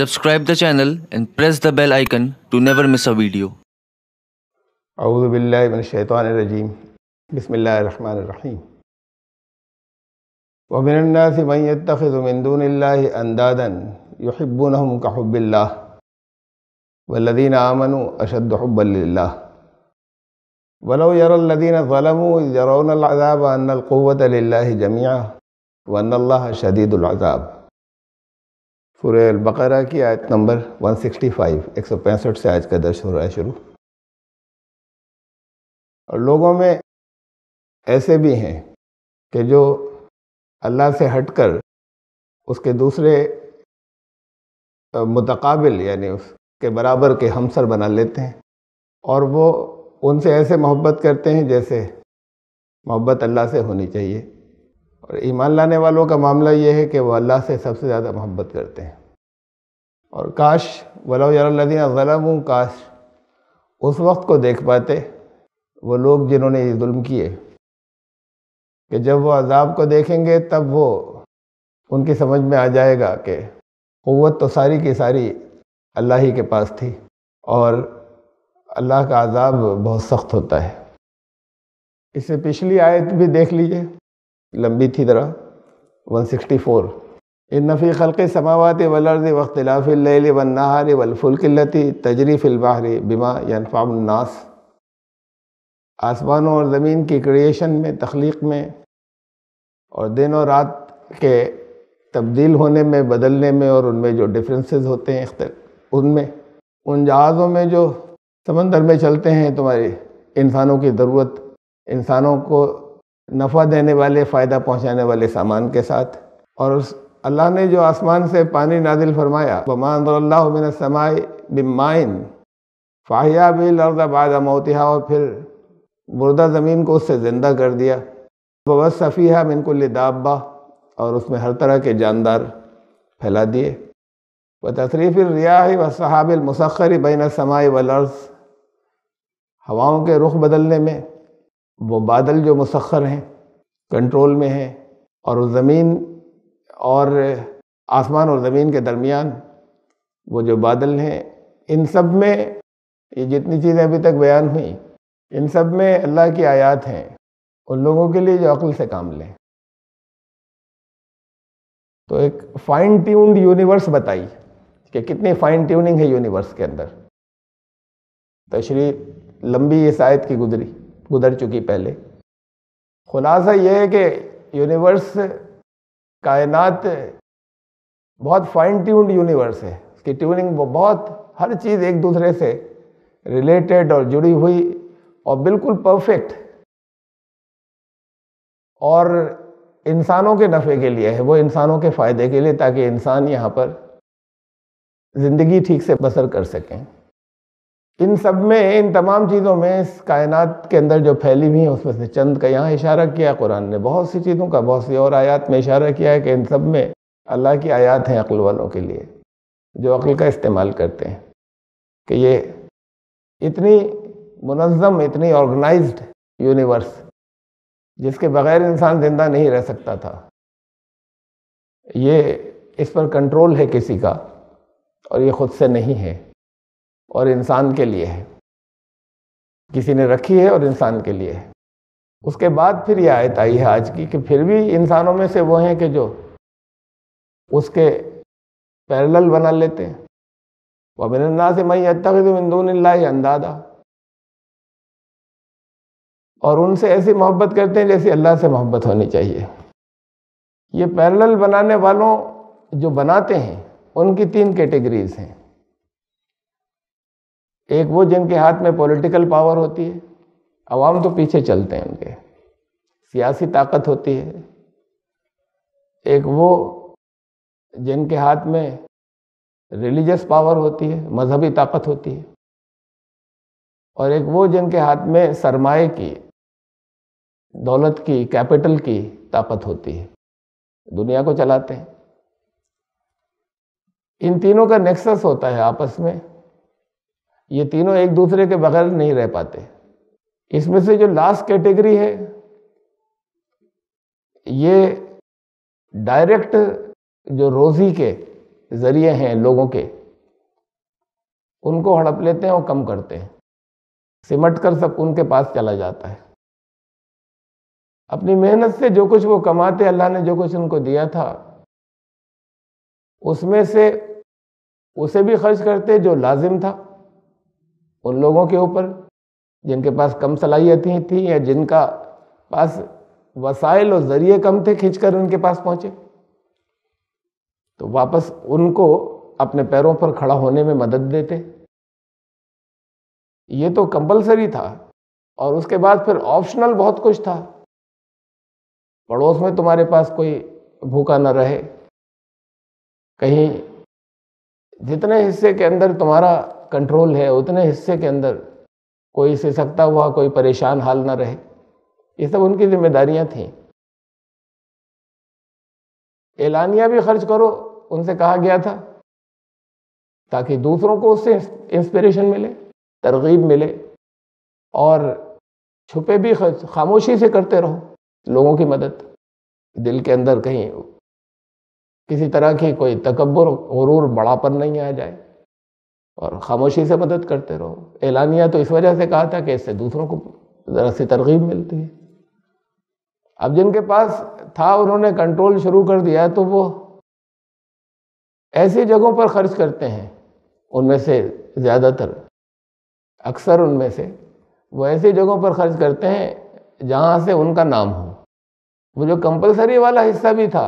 Subscribe the channel and press the bell icon to never miss a video. اعوذ باللہ من الشیطان الرجیم بسم اللہ الرحمن الرحیم ومن الناس من يتخذ من دون اللہ اندادا يحبونهم كحب اللہ والذین آمنوا اشد حبا للہ ولو يرى الذین ظلموا اذ يرون العذاب ان القوة للہ جميعا وان اللہ شدید العذاب۔ سورہ البقرہ کی آیت نمبر 165 165 سے آج کا درس ہو رہا ہے شروع۔ اور لوگوں میں ایسے بھی ہیں کہ جو اللہ سے ہٹ کر اس کے دوسرے متقابل یعنی اس کے برابر کے ہمسر بنا لیتے ہیں، اور وہ ان سے ایسے محبت کرتے ہیں جیسے محبت اللہ سے ہونی چاہیے۔ اور ایمان لانے والوں کا معاملہ یہ ہے کہ وہ اللہ سے سب سے زیادہ محبت کرتے ہیں۔ اور کاش ولو یری الذین ظلموا، کاش اس وقت کو دیکھ پاتے وہ لوگ جنہوں نے یہ ظلم کیے، کہ جب وہ عذاب کو دیکھیں گے تب وہ ان کی سمجھ میں آ جائے گا کہ قوت تو ساری کی ساری اللہ ہی کے پاس تھی، اور اللہ کا عذاب بہت سخت ہوتا ہے۔ اس سے پچھلی آیت بھی دیکھ لیجئے، لمبی تھی ذرا، 164 ان فی خلق السماوات والارض واختلاف اللیل والنہار والفلک التی تجری فی البحر بما ینفع الناس۔ آسمانوں اور زمین کی کریشن میں، تخلیق میں، اور دن اور رات کے تبدیل ہونے میں، بدلنے میں، اور ان میں جو ڈفرینسز ہوتے ہیں ان میں، ان جہازوں میں جو سمندر میں چلتے ہیں تمہاری انسانوں کی ضرورت، انسانوں کو نفع دینے والے، فائدہ پہنچانے والے سامان کے ساتھ، اور اللہ نے جو آسمان سے پانی نازل فرمایا، وَمَا أَنزَلَ اللَّهُ مِنَ السَّمَاءِ بِمَاءٍ فَأَحْيَا بِهِ الْأَرْضَ بَعْدَ مَوْتِهَا، اور پھر مردہ زمین کو اس سے زندہ کر دیا، وَبَثَّ فِيهَا مِن كُلِّ دَابَّةٍ، اور اس میں ہر طرح کے جاندار پھیلا دیے، وَتَصْرِيفِ الرِّيَاحِ وَالسَّحَابِ الْمُسَخَّرِ بَيْنَ السَّمَاءِ وَالْأَرْضِ، ہواؤں کے رخ بدلنے میں، وہ بادل جو مسخر ہیں، کنٹرول میں ہیں، اور زمین اور آسمان اور زمین کے درمیان وہ جو بادل ہیں، ان سب میں یہ جتنی چیزیں ابھی تک بیان ہوئیں، ان سب میں اللہ کی آیات ہیں ان لوگوں کے لیے جو عقل سے کام لیں۔ تو ایک فائن ٹیونڈ یونیورس بتائی کہ کتنی فائن ٹیوننگ ہے یونیورس کے اندر۔ تشریح لمبی اس آیت کی گزر چکی پہلے۔ خلاصہ یہ ہے کہ یونیورس، کائنات بہت فائن ٹیونڈ یونیورس ہے، اس کی ٹیوننگ وہ بہت، ہر چیز ایک دوسرے سے ریلیٹڈ اور جڑی ہوئی اور بالکل پرفیکٹ، اور انسانوں کے نفع کے لیے ہے، وہ انسانوں کے فائدے کے لیے، تاکہ انسان یہاں پر زندگی ٹھیک سے بسر کر سکیں۔ ان سب میں، ان تمام چیزوں میں، اس کائنات کے اندر جو پھیلی ہوئی ہیں اس میں سے چند کا یہاں اشارہ کیا قرآن نے، بہت سی چیزوں کا، بہت سی اور آیات میں اشارہ کیا ہے کہ ان سب میں اللہ کی آیات ہیں عقل والوں کے لیے، جو عقل کا استعمال کرتے ہیں، کہ یہ اتنی منظم، اتنی آرگنائزڈ یونیورس جس کے بغیر انسان زندہ نہیں رہ سکتا تھا، یہ اس پر کنٹرول ہے کسی کا، اور یہ خود سے نہیں ہے، اور انسان کے لیے ہے، کسی نے رکھی ہے اور انسان کے لیے ہے۔ اس کے بعد پھر یہ آیت آئی ہے آج کی، کہ پھر بھی انسانوں میں سے وہ ہیں کہ جو اس کے پیرلل بنا لیتے ہیں۔ وَمِنَ النَّاسِ مَن يَتَّخِذُ مِن دُونِ اللَّهِ أَندَادًا، اور ان سے ایسی محبت کرتے ہیں جیسی اللہ سے محبت ہونی چاہیے۔ یہ پیرلل بنانے والوں جو بناتے ہیں ان کی تین کیٹیگریز ہیں۔ ایک وہ جن کے ہاتھ میں پولیٹیکل پاور ہوتی ہے، عوام تو پیچھے چلتے ہیں، ان کے سیاسی طاقت ہوتی ہے۔ ایک وہ جن کے ہاتھ میں ریلیجس پاور ہوتی ہے، مذہبی طاقت ہوتی ہے، اور ایک وہ جن کے ہاتھ میں سرمایہ کی، دولت کی، کیپٹل کی طاقت ہوتی ہے، دنیا کو چلاتے ہیں۔ ان تینوں کا نیکسس ہوتا ہے آپس میں، یہ تینوں ایک دوسرے کے بغیر نہیں رہ پاتے۔ اس میں سے جو لاسٹ کیٹیگری ہے، یہ ڈائریکٹ جو روزی کے ذریعے ہیں لوگوں کے، ان کو ہڑپ لیتے ہیں اور کم کرتے ہیں، سمٹ کر سب ان کے پاس چلا جاتا ہے۔ اپنی محنت سے جو کچھ وہ کماتے، اللہ نے جو کچھ ان کو دیا تھا اس میں سے اسے بھی خرچ کرتے جو لازم تھا ان لوگوں کے اوپر جن کے پاس کم صلاحیتیں تھیں یا جن کا پاس وسائل اور ذریعے کم تھے کھینچ کر ان کے پاس پہنچے، تو واپس ان کو اپنے پیروں پر کھڑا ہونے میں مدد دیتے۔ یہ تو کمپلسری تھا، اور اس کے بعد پھر آپشنل بہت کچھ تھا۔ پڑوس میں تمہارے پاس کوئی بھوکا نہ رہے، کہیں جتنے حصے کے اندر تمہارا کنٹرول ہے اتنے حصے کے اندر کوئی سسکتا ہوا، کوئی پریشان حال نہ رہے، یہ سب ان کی ذمہ داریاں تھیں۔ اعلانیہ بھی خرچ کرو ان سے کہا گیا تھا، تاکہ دوسروں کو اس سے انسپریشن ملے، ترغیب ملے، اور چھپے بھی خرچ خاموشی سے کرتے رہو لوگوں کی مدد، دل کے اندر کہیں کسی طرح کی کوئی تکبر، غرور، بڑاپن نہیں آ جائے، اور خاموشی سے مدد کرتے رہو۔ اعلانیہ تو اس وجہ سے کہا تھا کہ اس سے دوسروں کو ذرا سی ترغیب ملتی ہے۔ اب جن کے پاس تھا انہوں نے کنٹرول شروع کر دیا، تو وہ ایسی جگہوں پر خرچ کرتے ہیں، ان میں سے زیادہ تر، اکثر ان میں سے وہ ایسی جگہوں پر خرچ کرتے ہیں جہاں سے ان کا نام ہو۔ وہ جو کمپلسری والا حصہ بھی تھا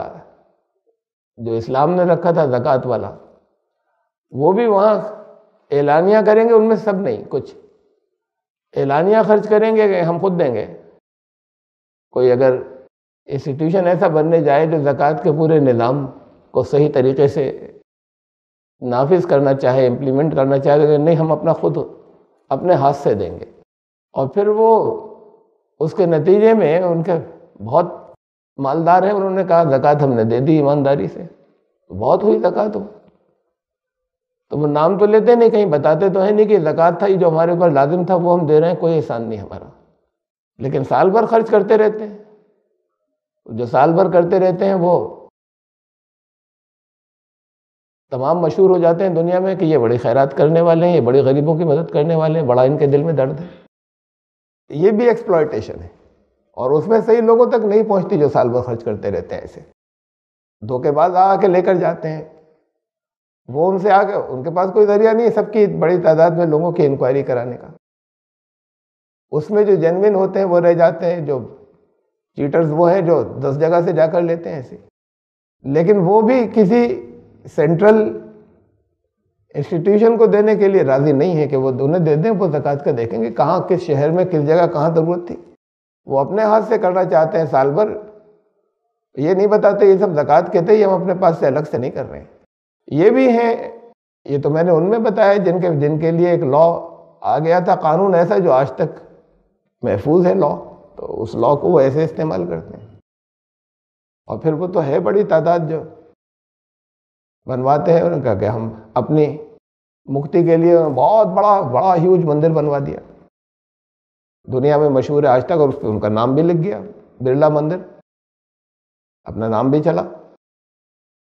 جو اسلام نے رکھا تھا زکوٰۃ والا، وہ بھی وہاں اعلانیہ کریں گے، ان میں سب نہیں، کچھ اعلانیہ خرچ کریں گے کہ ہم خود دیں گے۔ کوئی اگر انسٹیٹیوشن ایسا بننے جائے جو زکوٰۃ کے پورے نظام کو صحیح طریقے سے نافذ کرنا چاہے، امپلیمنٹ کرنا چاہے، تو نہیں، ہم اپنا خود اپنے ہاتھ سے دیں گے، اور پھر وہ اس کے نتیجے میں ان کے بہت مالدار ہیں، انہوں نے کہا زکوٰۃ ہم نے دے دی ایمانداری سے، بہت ہوئی زکوٰۃ ہو، تو وہ نام تو لیتے نہیں، کہیں بتاتے تو ہیں نہیں کہ زکوٰۃ تھا، یہ جو ہمارے اوپر لازم تھا وہ ہم دے رہے ہیں، کوئی احسان نہیں ہمارا، لیکن سال بھر خرچ کرتے رہتے ہیں۔ جو سال بھر کرتے رہتے ہیں وہ تمام مشہور ہو جاتے ہیں دنیا میں کہ یہ بڑی خیرات کرنے والے ہیں، یہ بڑی غریبوں کی مدد کرنے والے ہیں، بڑا ان کے دل میں درد ہے۔ یہ بھی ایکسپلائٹیشن ہے، اور اس میں صحیح لوگوں تک نہیں پہنچتی جو سال بھر خرچ کرتے رہتے ہیں، ایسے دھوکے باز آ کے لے کر جاتے ہیں، وہ ان سے آ کے، ان کے پاس کوئی ذریعہ نہیں ہے سب کی بڑی تعداد میں لوگوں کی انکوائری کرانے کا۔ اس میں جو جینوین ہوتے ہیں وہ رہ جاتے ہیں، جو چیٹرز وہ ہیں جو 10 جگہ سے جا کر لیتے ہیں ایسے، لیکن وہ بھی کسی سینٹرل انسٹیٹیوشن کو دینے کے لیے راضی نہیں ہے کہ وہ انہیں دے دیں، وہ زکوٰۃ کا دیکھیں گے کہاں، کس شہر میں، کس جگہ کہاں ضرورت تھی، وہ اپنے ہاتھ سے کرنا چاہتے ہیں سال بھر، یہ نہیں بتاتے یہ سب زکوٰۃ کہتے ہیں، ہم اپنے پاس سے الگ سے نہیں کر رہے ہیں۔ یہ بھی ہیں، یہ تو میں نے ان میں بتایا جن کے لیے ایک لا آ گیا تھا، قانون ایسا جو آج تک محفوظ ہے لا، تو اس لا کو وہ ایسے استعمال کرتے ہیں، اور پھر وہ تو ہے بڑی تعداد جو بنواتے ہیں، انہوں نے کہا کہ ہم اپنی مکتی کے لیے بہت بڑا ہیوج مندر بنوا دیا، دنیا میں مشہور ہے آج تک، اور اس پہ ان کا نام بھی لکھ گیا، برلا مندر، اپنا نام بھی چلا،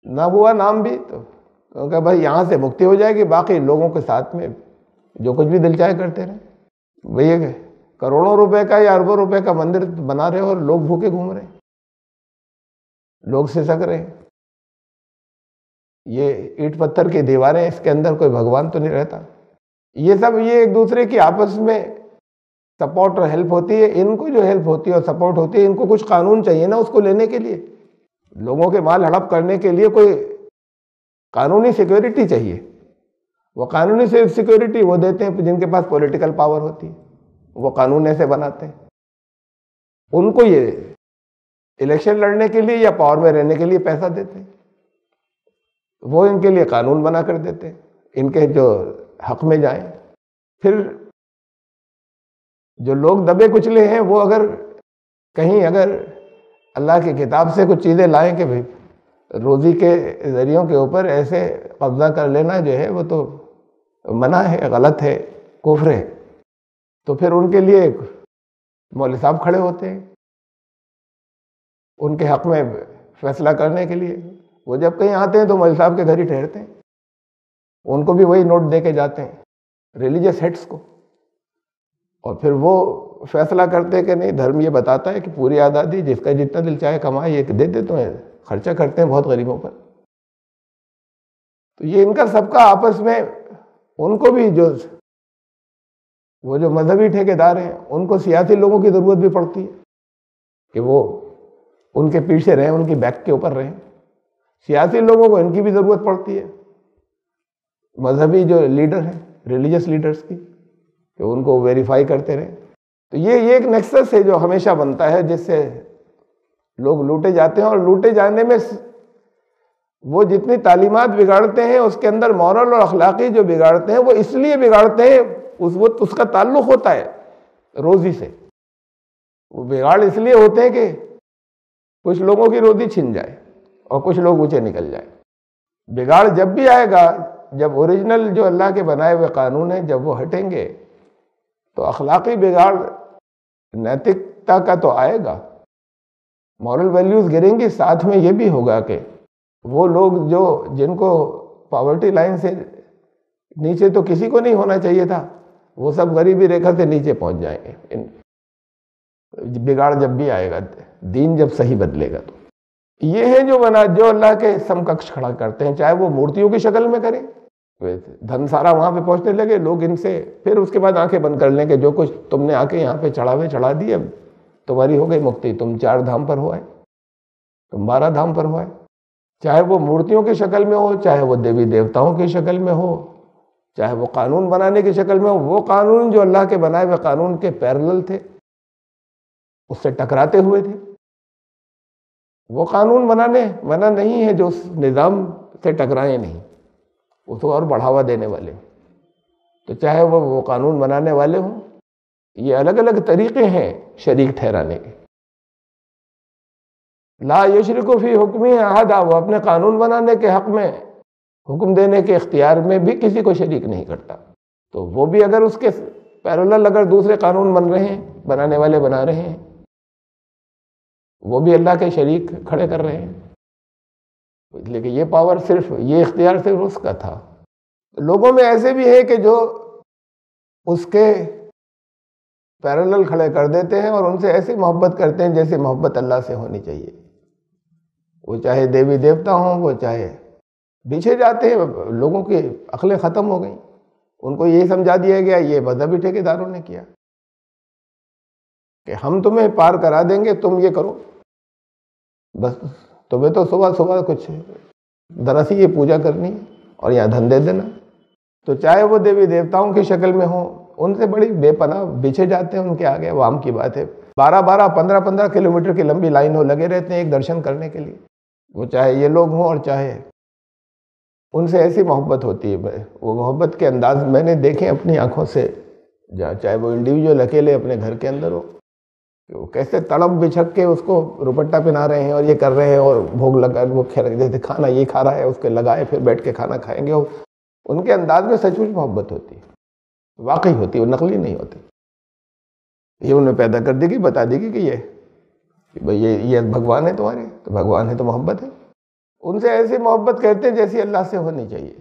نہ ہوا نام بھی، تو کہا بھائی یہاں سے مکتی ہو جائے گی، باقی لوگوں کے ساتھ میں جو کچھ بھی دل چاہے کرتے رہے۔ بھئی کروڑوں روپے کا یا اربوں روپے کا مندر بنا رہے اور لوگ بھوکے گھوم رہے ہیں، لوگ سسک رہے ہیں، یہ اینٹ پتھر کی دیواریں، اس کے اندر کوئی بھگوان تو نہیں رہتا۔ یہ سب یہ ایک دوسرے کی آپس میں سپورٹ اور ہیلپ ہوتی ہے، ان کو جو ہیلپ ہوتی ہے اور سپورٹ ہوتی ہے، ان کو کچھ قانون چاہیے نا اس کو لینے کے لیے، لوگوں کے مال ہڑپ کرنے کے لیے کوئی قانونی سیکیورٹی چاہیے۔ وہ قانونی سیکیورٹی وہ دیتے ہیں جن کے پاس پولیٹیکل پاور ہوتی ہے، وہ قانون ایسے بناتے ہیں، ان کو یہ الیکشن لڑنے کے لیے یا پاور میں رہنے کے لیے پیسہ دیتے ہیں، وہ ان کے لیے قانون بنا کر دیتے ہیں، ان کے جو حق میں جائیں۔ پھر جو لوگ دبے کچلے ہیں وہ اگر اللہ کی کتاب سے کچھ چیزیں لائیں کہ بھئی روزی کے ذریعوں کے اوپر ایسے قبضہ کر لینا جو ہے وہ تو منع ہے، غلط ہے، کفر ہے، تو پھر ان کے لیے مولوی صاحب کھڑے ہوتے ہیں ان کے حق میں فیصلہ کرنے کے لیے، وہ جب کہیں آتے ہیں تو مولوی صاحب کے گھر ہی ٹھہرتے ہیں، ان کو بھی وہی نوٹ دے کے جاتے ہیں ریلیجس ہیڈس کو، اور پھر وہ فیصلہ کرتے ہیں کہ نہیں، دھرم یہ بتاتا ہے کہ پوری آزادی، جس کا جتنا دل چاہے کمائے، یہ دے دیتے ہیں، خرچہ کرتے ہیں بہت غریبوں پر۔ تو یہ ان کا سب کا آپس میں، ان کو بھی وہ جو مذہبی ٹھیکیدار ہیں ان کو سیاسی لوگوں کی ضرورت بھی پڑتی ہے کہ وہ ان کے پیچھے رہیں، ان کی بیک کے اوپر رہیں۔ سیاسی لوگوں کو ان کی بھی ضرورت پڑتی ہے، مذہبی جو لیڈر ہیں، ریلیجس لیڈرز کی، کہ ان کو ویریفائی کرتے رہیں۔ تو یہ ایک نیکسس ہے جو ہمیشہ بنتا ہے، جس سے لوگ لوٹے جاتے ہیں، اور لوٹے جانے میں وہ جتنی تعلیمات بگاڑتے ہیں اس کے اندر مورل اور اخلاقی جو بگاڑتے ہیں وہ اس لیے بگاڑتے ہیں، اس کا تعلق ہوتا ہے روزی سے۔ وہ بگاڑ اس لیے ہوتے ہیں کہ کچھ لوگوں کی روزی چھن جائے اور کچھ لوگ اونچے نکل جائیں۔ بگاڑ جب بھی آئے گا، جب اوریجنل جو اللہ کے بنائے ہوئے قانون ہیں جب وہ ہٹیں گے، تو اخلاقی بگاڑ، نیتکتا کا تو آئے گا، مورل ویلیوز گریں گی۔ ساتھ میں یہ بھی ہوگا کہ وہ لوگ جن کو پاورٹی لائن سے نیچے تو کسی کو نہیں ہونا چاہیے تھا، وہ سب غریبی ریکھا سے نیچے پہنچ جائیں گے۔ بگاڑ جب بھی آئے گا، دین جب صحیح بدلے گا، تو یہ ہے جو اللہ کے سمکش کھڑا کرتے ہیں، چاہے وہ مورتیوں کی شکل میں کریں، دھن سارا وہاں پہ پہنچنے لگے، لوگ ان سے پھر اس کے بعد آنکھیں بند کر لیں کہ جو کچھ تم نے آ کے یہاں پہ چڑھا دی، اب تمہاری ہو گئی مکتی، تم 4 دھام پر ہو آئے، تم 12 دھام پر ہو آئے۔ چاہے وہ مورتیوں کی شکل میں ہو، چاہے وہ دیوی دیوتاؤں کی شکل میں ہو، چاہے وہ قانون بنانے کی شکل میں ہو، وہ قانون جو اللہ کے بنائے ہوئے قانون کے پیرلل تھے، اس سے ٹکراتے ہوئے تھے۔ وہ قانون منع نہیں ہے جو اس نظام سے ٹکرائے نہیں، اس کو اور بڑھاوا دینے والے۔ تو چاہے وہ قانون بنانے والے ہوں، یہ الگ الگ طریقے ہیں شریک ٹھہرانے کے۔ لا یشرک فی حکمہ احد، وہ اپنے قانون بنانے کے حق میں، حکم دینے کے اختیار میں بھی کسی کو شریک نہیں کرتا۔ تو وہ بھی اگر اس کے پیرالل اگر دوسرے قانون بن رہے ہیں، بنانے والے بنا رہے ہیں، وہ بھی اللہ کے شریک کھڑے کر رہے ہیں، اس لیے کہ یہ پاور صرف، یہ اختیار صرف اس کا تھا۔ لوگوں میں ایسے بھی ہے کہ جو اس کے پیرالل کھڑے کر دیتے ہیں اور ان سے ایسی محبت کرتے ہیں جیسے محبت اللہ سے ہونی چاہیے، وہ چاہے دیوی دیوتا ہوں، وہ چاہے پیچھے جاتے ہیں۔ لوگوں کی عقلیں ختم ہو گئیں، ان کو یہ سمجھا دیا گیا، یہ مذہبی ٹھیکیداروں نے کیا کہ ہم تمہیں پار کرا دیں گے، تم یہ کرو، بس تمہیں تو صبح صبح کچھ دراصل یہ پوجا کرنی ہے اور یہاں دھن دے دینا۔ تو چاہے وہ دیوی دیوتاؤں کی شکل میں ہوں، ان سے بڑی بے پناہ بچھے جاتے ہیں ان کے آگے۔ وہ عام کی بات ہے، 15 کلومیٹر کی لمبی لائن ہو، لگے رہتے ہیں ایک درشن کرنے کے لیے، وہ چاہے یہ لوگ ہوں اور چاہے، ان سے ایسی محبت ہوتی ہے۔ وہ محبت کے انداز میں نے دیکھے اپنی آنکھوں سے، چاہے وہ انڈیویجول اکیلے اپنے گھر کے اندر ہو، وہ کیسے تڑپ بچھک کے اس کو روپٹا پہنا رہے ہیں اور یہ کر رہے ہیں، اور بھوگ لگا، وہ جیسے کھانا یہ کھا رہا ہے اس کے لگائے، پھر بیٹھ کے کھانا کھائیں گے۔ ان کے انداز میں سچ مچ محبت ہوتی ہے، واقعی ہوتی ہے، وہ نقلی نہیں ہوتی۔ یہ انہیں پیدا کر دے گی، بتا دے گی کہ یہ بھگوان ہے تمہارے، تو بھگوان ہے تو محبت ہے۔ ان سے ایسی محبت کرتے ہیں جیسی اللہ سے ہونی چاہیے۔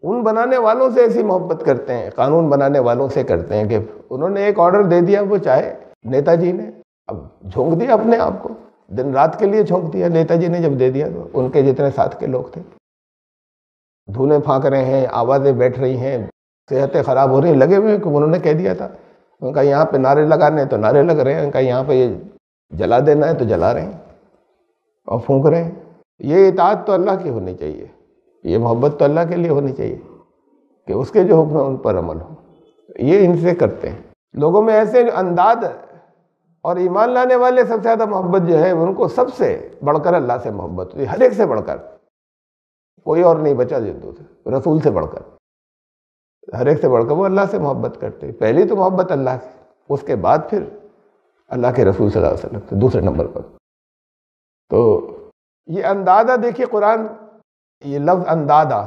ان بنانے والوں سے ایسی محبت کرتے ہیں، قانون بنانے والوں سے کرتے ہیں کہ انہوں نے ایک آرڈر دے دیا، وہ چاہے نیتا جی نے اب جھونک دیا اپنے آپ کو، دن رات کے لیے جھونک دیا نیتا جی نے جب دے دیا، تو ان کے جتنے ساتھ کے لوگ تھے دھونے پھانک رہے ہیں، آوازیں بیٹھ رہی ہیں، صحتیں خراب ہو رہی ہیں، لگے ہوئے کہ انہوں نے کہہ دیا تھا، ان کا یہاں پہ نعرے لگانے تو نعرے لگ رہے ہیں، ان کا یہاں پہ یہ جلا دینا ہے تو جلا رہے ہیں اور پھونک رہے ہیں۔ یہ اطاعت تو اللہ کی ہونی چاہیے، یہ محبت تو اللہ کے لیے ہونی چاہیے کہ اس کے جو حکم ہیں ان پر عمل ہو۔ یہ ان سے کرتے ہیں لوگوں میں ایسے انداز، اور ایمان لانے والے سب سے زیادہ محبت جو ہے ان کو سب سے بڑھ کر اللہ سے محبت ہوتی ہے، ہر ایک سے بڑھ کر، کوئی اور نہیں بچا جدو رسول سے بڑھ کر، ہر ایک سے بڑھ کر وہ اللہ سے محبت کرتے ہیں۔ پہلی تو محبت اللہ سے، اس کے بعد پھر اللہ کے رسول صلی اللہ علیہ وسلم دوسرے نمبر پر۔ تو یہ اندادہ دیکھیے، قرآن یہ لفظ اندادہ،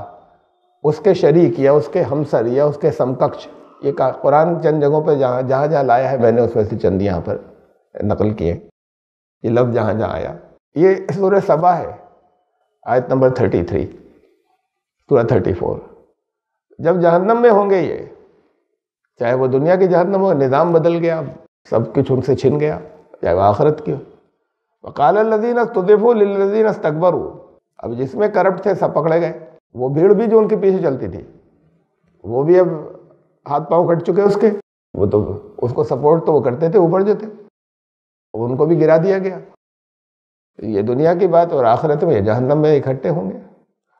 اس کے شریک یا اس کے ہمسر یا اس کے سمکش، یہ قرآن چند جگہوں پہ جہاں جہاں لایا ہے، میں نے اس میں سے چند یہاں پر نقل کیے، یہ لفظ جہاں جہاں آیا۔ یہ سورہ سبا ہے، آیت نمبر 33 سورہ 34. جب جہنم میں ہوں گے یہ، چاہے وہ دنیا کی جہنم ہو، نظام بدل گیا، سب کچھ ان سے چھن گیا، چاہے وہ آخرت کی ہو. وقال الذین استضعفوا للذین استکبروا، اب جس میں کرپٹ تھے سب پکڑے گئے. وہ بھیڑ بھی جو ان کے پیچھے چلتی تھی وہ بھی اب ہاتھ پاؤں کٹ چکے اس کے، وہ تو اس کو سپورٹ تو وہ کرتے تھے اوپر جو تھے، ان کو بھی گرا دیا گیا. یہ دنیا کی بات، اور آخرت میں جہنم میں اکٹھے ہوں گے.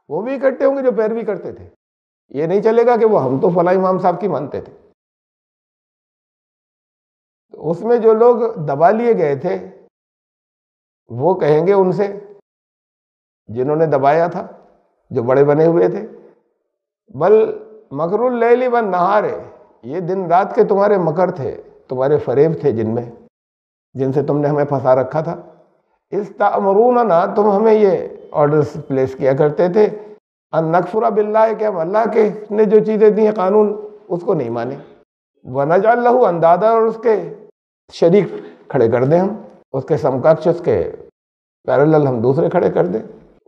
وہ بھی اکٹھے ہوں گے جو پیروی کرتے تھے. یہ نہیں چلے گا کہ وہ ہم تو فلاں امام صاحب کی مانتے تھے. اس میں جو لوگ دبا لیے گئے تھے وہ کہیں گے ان سے جنہوں نے دبایا تھا، جو بڑے بنے ہوئے تھے، بل مکر اللیل والنہار، یہ دن رات کے تمہارے مکر تھے، تمہارے فریب تھے جن سے تم نے ہمیں پھنسا رکھا تھا. استامروننا، تم ہمیں یہ آرڈرز پلیس کیا کرتے تھے، ان نکفر باللہ، کہ ہم اللہ کے نے جو چیزیں دی ہیں قانون اس کو نہیں مانے، ونجعل لہ اندادا، اور اس کے شریک کھڑے کر دیں، ہم اس کے سمکش، اس کے پیرلل ہم دوسرے کھڑے کر دیں.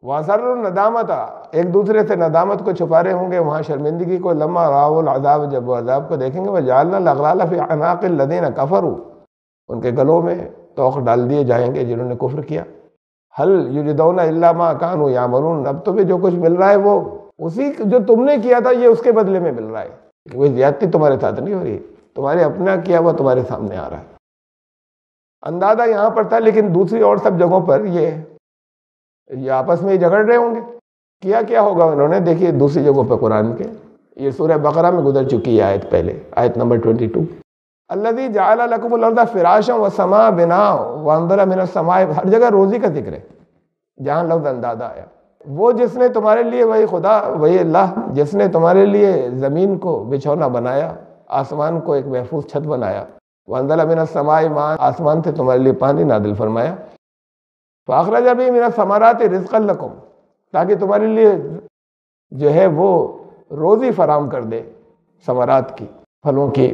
وَأَسَرُّوا النَّدَامَةَ، ایک دوسرے سے ندامت کو چھپا رہے ہوں گے وہاں شرمندگی کو. لَمَّا رَأَوُا الْعَذَابَ، جب وہ عذاب کو دیکھیں گے. وَجَعَلْنَا الْأَغْلَالَ فِي أَعْنَاقِ الَّذِينَ كَفَرُوا، ان کے گلوں میں توق ڈال دیے جائیں گے جنہوں نے کفر کیا. هَلْ يُجْزَوْنَ إِلَّا مَا كَانُوا يَعْمَلُونَ، اب تمہیں جو کچھ مل رہا ہے وہ اسی جو تم نے کیا تھا یہ اس کے بدلے میں مل رہا ہے. کوئی زیادتی تمہارے ساتھ نہیں ہو رہی، تمہارے اپنا کیا ہوا تمہارے سامنے آ رہا ہے. اندازہ یہاں پر تھا، لیکن دوسری اور سب جگہوں پر یہ آپس میں جھگڑ رہے ہوں گے. کیا ہوگا انہوں نے، دیکھیے دوسری جگہوں پہ قرآن کے، یہ سورہ بقرہ میں گزر چکی ہے آیت پہلے، آیت نمبر 22. الذی جعل لکم الارض فراشا والسماء بناء وانزل من السماء، ہر جگہ روزی کا ذکر ہے جہاں لفظ اندازہ آیا. وہ جس نے تمہارے لیے، وہی خدا، وہی اللہ، جس نے تمہارے لیے زمین کو بچھونا بنایا، آسمان کو ایک محفوظ چھت بنایا. وانزل من السماء ماء، آسمان سے تمہارے لیے پانی نازل فرمایا. فاخرج به من الثمرات رزقا لکم، تاکہ تمہارے لیے جو ہے وہ روزی فراہم کر دے، ثمرات کی، پھلوں کی.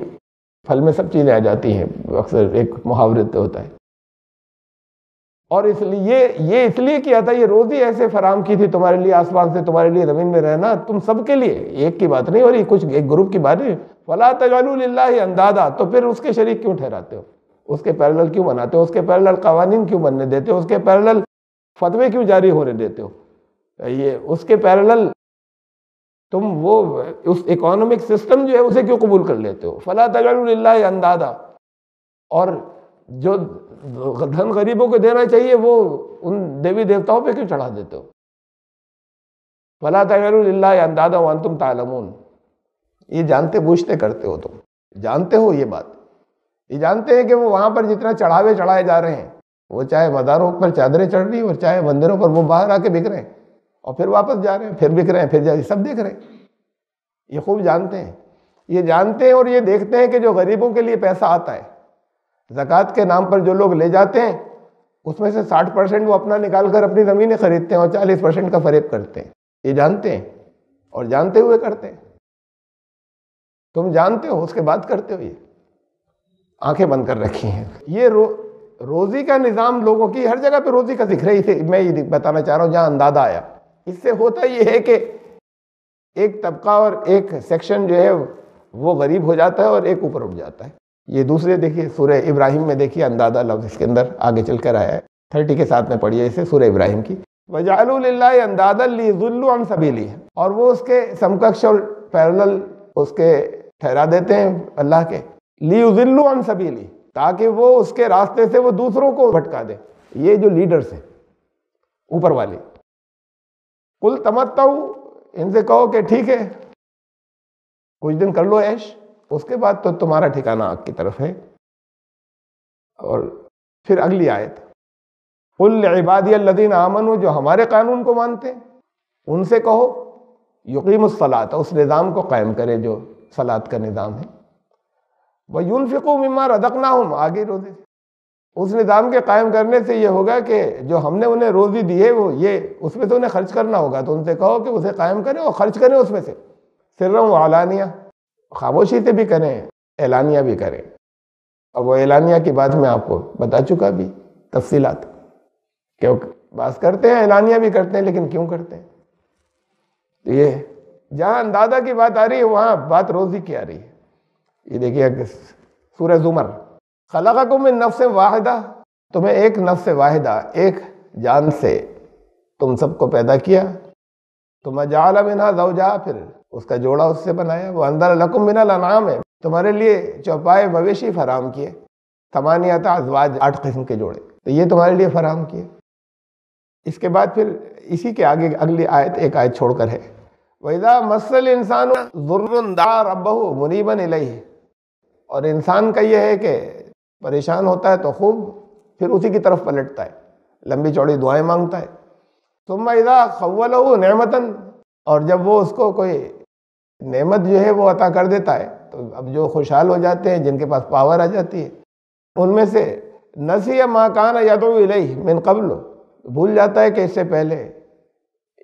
پھل میں سب چیزیں آ جاتی ہیں، اکثر ایک محاورے سے ہوتا ہے. اور اس لیے یہ اس لیے کیا تھا، یہ روزی ایسے فراہم کی تھی تمہارے لیے آسمان سے، تمہارے لیے زمین میں رہنا، تم سب کے لیے، ایک کی بات نہیں ہو رہی، کچھ ایک گروپ کی بات ہے. فلا تجعلوا للہ اندادا، تو پھر اس کے شریک کیوں ٹھہراتے ہو، اس کے پیرلل کیوں بناتے ہو، اس کے پیرلل قوانین کیوں بننے دیتے ہو، اس کے پیرلل فتوے کیوں جاری ہونے دیتے ہو. یہ اس کے پیرلل تم وہ اس اکانومک سسٹم جو ہے اسے کیوں قبول کر لیتے ہو. فلا تجعلوا للہ اندادا، اور جو دھن غریبوں کو دینا چاہیے وہ ان دیوی دیوتاؤں پہ کیوں چڑھا دیتے ہو. فلا تجعلوا للہ اندادا وانتم تعلمون، یہ جانتے بوجھتے کرتے ہو، تم جانتے ہو یہ بات، یہ جانتے ہیں کہ وہ وہاں پر جتنا چڑھاوے چڑھائے جا رہے ہیں، وہ چاہے مزاروں پر چادریں چڑھ رہی ہیں اور چاہے مندروں پر وہ باہر آ کے بک رہے ہیں اور پھر واپس جا رہے ہیں، پھر بک رہے ہیں، پھر جا سب دیکھ رہے ہیں. یہ خوب جانتے ہیں، یہ جانتے ہیں اور یہ دیکھتے ہیں کہ جو غریبوں کے لیے پیسہ آتا ہے زکوٰۃ کے نام پر، جو لوگ لے جاتے ہیں اس میں سے 60% وہ اپنا نکال کر اپنی زمینیں خریدتے ہیں اور 40% کا فریب کرتے ہیں. یہ جانتے ہیں اور جانتے ہوئے کرتے ہیں. تم جانتے ہو اس کے بعد کرتے ہو، یہ آنکھیں بند کر رکھی ہیں. یہ روزی کا نظام لوگوں کی ہر جگہ پہ روزی کا ذکر ہے. اسے میں یہ بتانا چاہ رہا ہوں جہاں اندازہ آیا، اس سے ہوتا یہ ہے کہ ایک طبقہ اور ایک سیکشن جو ہے وہ غریب ہو جاتا ہے اور ایک اوپر اٹھ جاتا ہے. یہ دوسرے دیکھیے سورہ ابراہیم میں، دیکھیے اندازہ لفظ اس کے اندر آگے چل کر آیا ہے، 30 کے ساتھ میں پڑھیے اسے، سورہ ابراہیم کی. وَجَعَلُوا لِلَّهِ أَنْدَادًا لِيُضِلُّوا عَنْ سَبِيلِهِ، اور وہ اس کے سمکش اور پیرلل اس کے ٹھہرا دیتے ہیں اللہ کے، لِيُضِلُّوا عَنْ سَبِيلِهِ، تاکہ وہ اس کے راستے سے وہ دوسروں کو بھٹکا دے. یہ جو لیڈرز ہیں اوپر والے، قُلْ تَمَتَّعُوا، ان سے کہو کہ ٹھیک ہے کچھ دن کر لو عیش، اس کے بعد تو تمہارا ٹھکانہ آگ کی طرف ہے. اور پھر اگلی آیت، قُلْ لِعِبَادِيَ الَّذِينَ آمَنُوا، جو ہمارے قانون کو مانتے ہیں ان سے کہو، یقیم الصلاۃ، اس نظام کو قائم کرے جو صلاۃ کا نظام ہے. وَيُنْفِقُوا مِمَّا رَزَقْنَاهُمْ، آگے روزے، اس نظام کے قائم کرنے سے یہ ہوگا کہ جو ہم نے انہیں روزی دی ہے وہ یہ اس میں سے انہیں خرچ کرنا ہوگا. تو ان سے کہو کہ اسے قائم کریں اور خرچ کریں اس میں سے، سرًا وعلانیہ، خاموشی سے بھی کریں، اعلانیہ بھی کریں. اور وہ اعلانیہ کی بات میں آپ کو بتا چکا بھی تفصیلات، کہ بعض کرتے ہیں، اعلانیہ بھی کرتے ہیں، لیکن کیوں کرتے ہیں؟ تو یہ جہاں اندازہ کی بات آ رہی ہے وہاں بات روزی کی آ رہی ہے۔ یہ دیکھیے سورہ زمر، خلقکم من نفس واحدہ، تمہیں ایک نفس واحدہ، ایک جان سے تم سب کو پیدا کیا، ثم جعل منہا زوجہا، پھر اس کا جوڑا اس سے بنایا، وانزل لکم من الانعام، تمہارے لیے چوپائے مویشی فراہم کیے، ثمانیۃ ازواج، 8 قسم کے جوڑے، تو یہ تمہارے لیے فراہم کیے۔ اس کے بعد پھر اسی کے آگے اگلی آیت ایک آیت چھوڑ کر ہے، وَإِذَا مَسَّ الْإِنسَانُ ضُرٌّ دَعَا رَبَّهُ مُنِيبًا إِلَيْهِ، اور انسان کا یہ ہے کہ پریشان ہوتا ہے تو خوب پھر اسی کی طرف پلٹتا ہے، لمبی چوڑی دعائیں مانگتا ہے۔ ثم اذا خولہ نعمتاً، اور جب وہ اس کو کوئی نعمت جو ہے وہ عطا کر دیتا ہے تو اب جو خوشحال ہو جاتے ہیں، جن کے پاس پاور آ جاتی ہے، ان میں سے نسی ما کان یدعو الیہ من قبل، بھول جاتا ہے کہ اس سے پہلے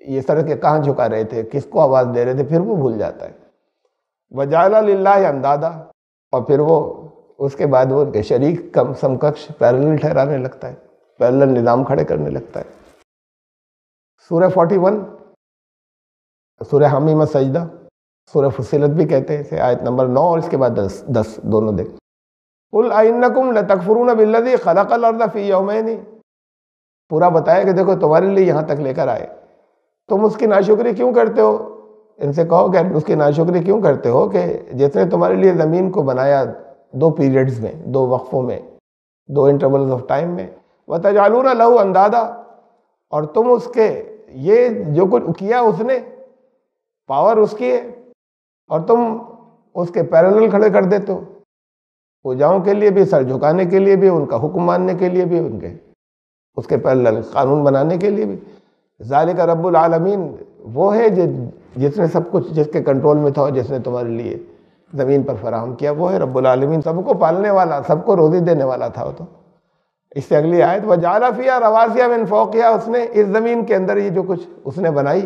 یہ سر کے کہاں جھکا رہے تھے، کس کو آواز دے رہے تھے، پھر وہ بھول جاتا ہے۔ وجعل للہ اندادا، اور پھر وہ اس کے بعد وہ ان کے شریک کم سمکش پیرلل ٹھہرانے لگتا ہے، پیرلل نظام کھڑے کرنے لگتا ہے۔ سورہ 41، سورہ حمیم السجدہ، سورہ فصلت بھی کہتے ہیں اسے، آیت نمبر 9 اور اس کے بعد 10 دونوں دیکھ۔ قل ائنکم لتکفرون بالذی خلق الارض فی یومین، پورا بتایا کہ دیکھو تمہارے لیے یہاں تک لے کر آئے، تم اس کی ناشکری کیوں کرتے ہو؟ ان سے کہو کہ اس کی ناشکری کیوں کرتے ہو کہ جس نے تمہارے لیے زمین کو بنایا 2 پیریڈز میں، 2 وقفوں میں، 2 انٹرولز آف ٹائم میں، وَتَجْعَلُونَ لَهُ اندادا، اور تم اس کے یہ جو کچھ کیا اس نے، پاور اس کی ہے، اور تم اس کے پیرلل کھڑے کر دیتے ہو، پوجاؤں کے لیے بھی، سر جھکانے کے لیے بھی، ان کا حکم ماننے کے لیے بھی، ان کے اس کے پیرلل قانون بنانے کے لیے بھی۔ ذالک رب العالمین، وہ ہے جس نے سب کچھ، جس کے کنٹرول میں تھا، جس نے تمہارے لیے زمین پر فراہم کیا، وہ ہے رب العالمین، سب کو پالنے والا، سب کو روزی دینے والا تھا وہ تو۔ اس سے اگلی آیت، وَجَعَلَ فِيهَا رَوَاسِيَ مِن فَوْقِهَا، اس نے اس زمین کے اندر یہ جو کچھ اس نے بنائی،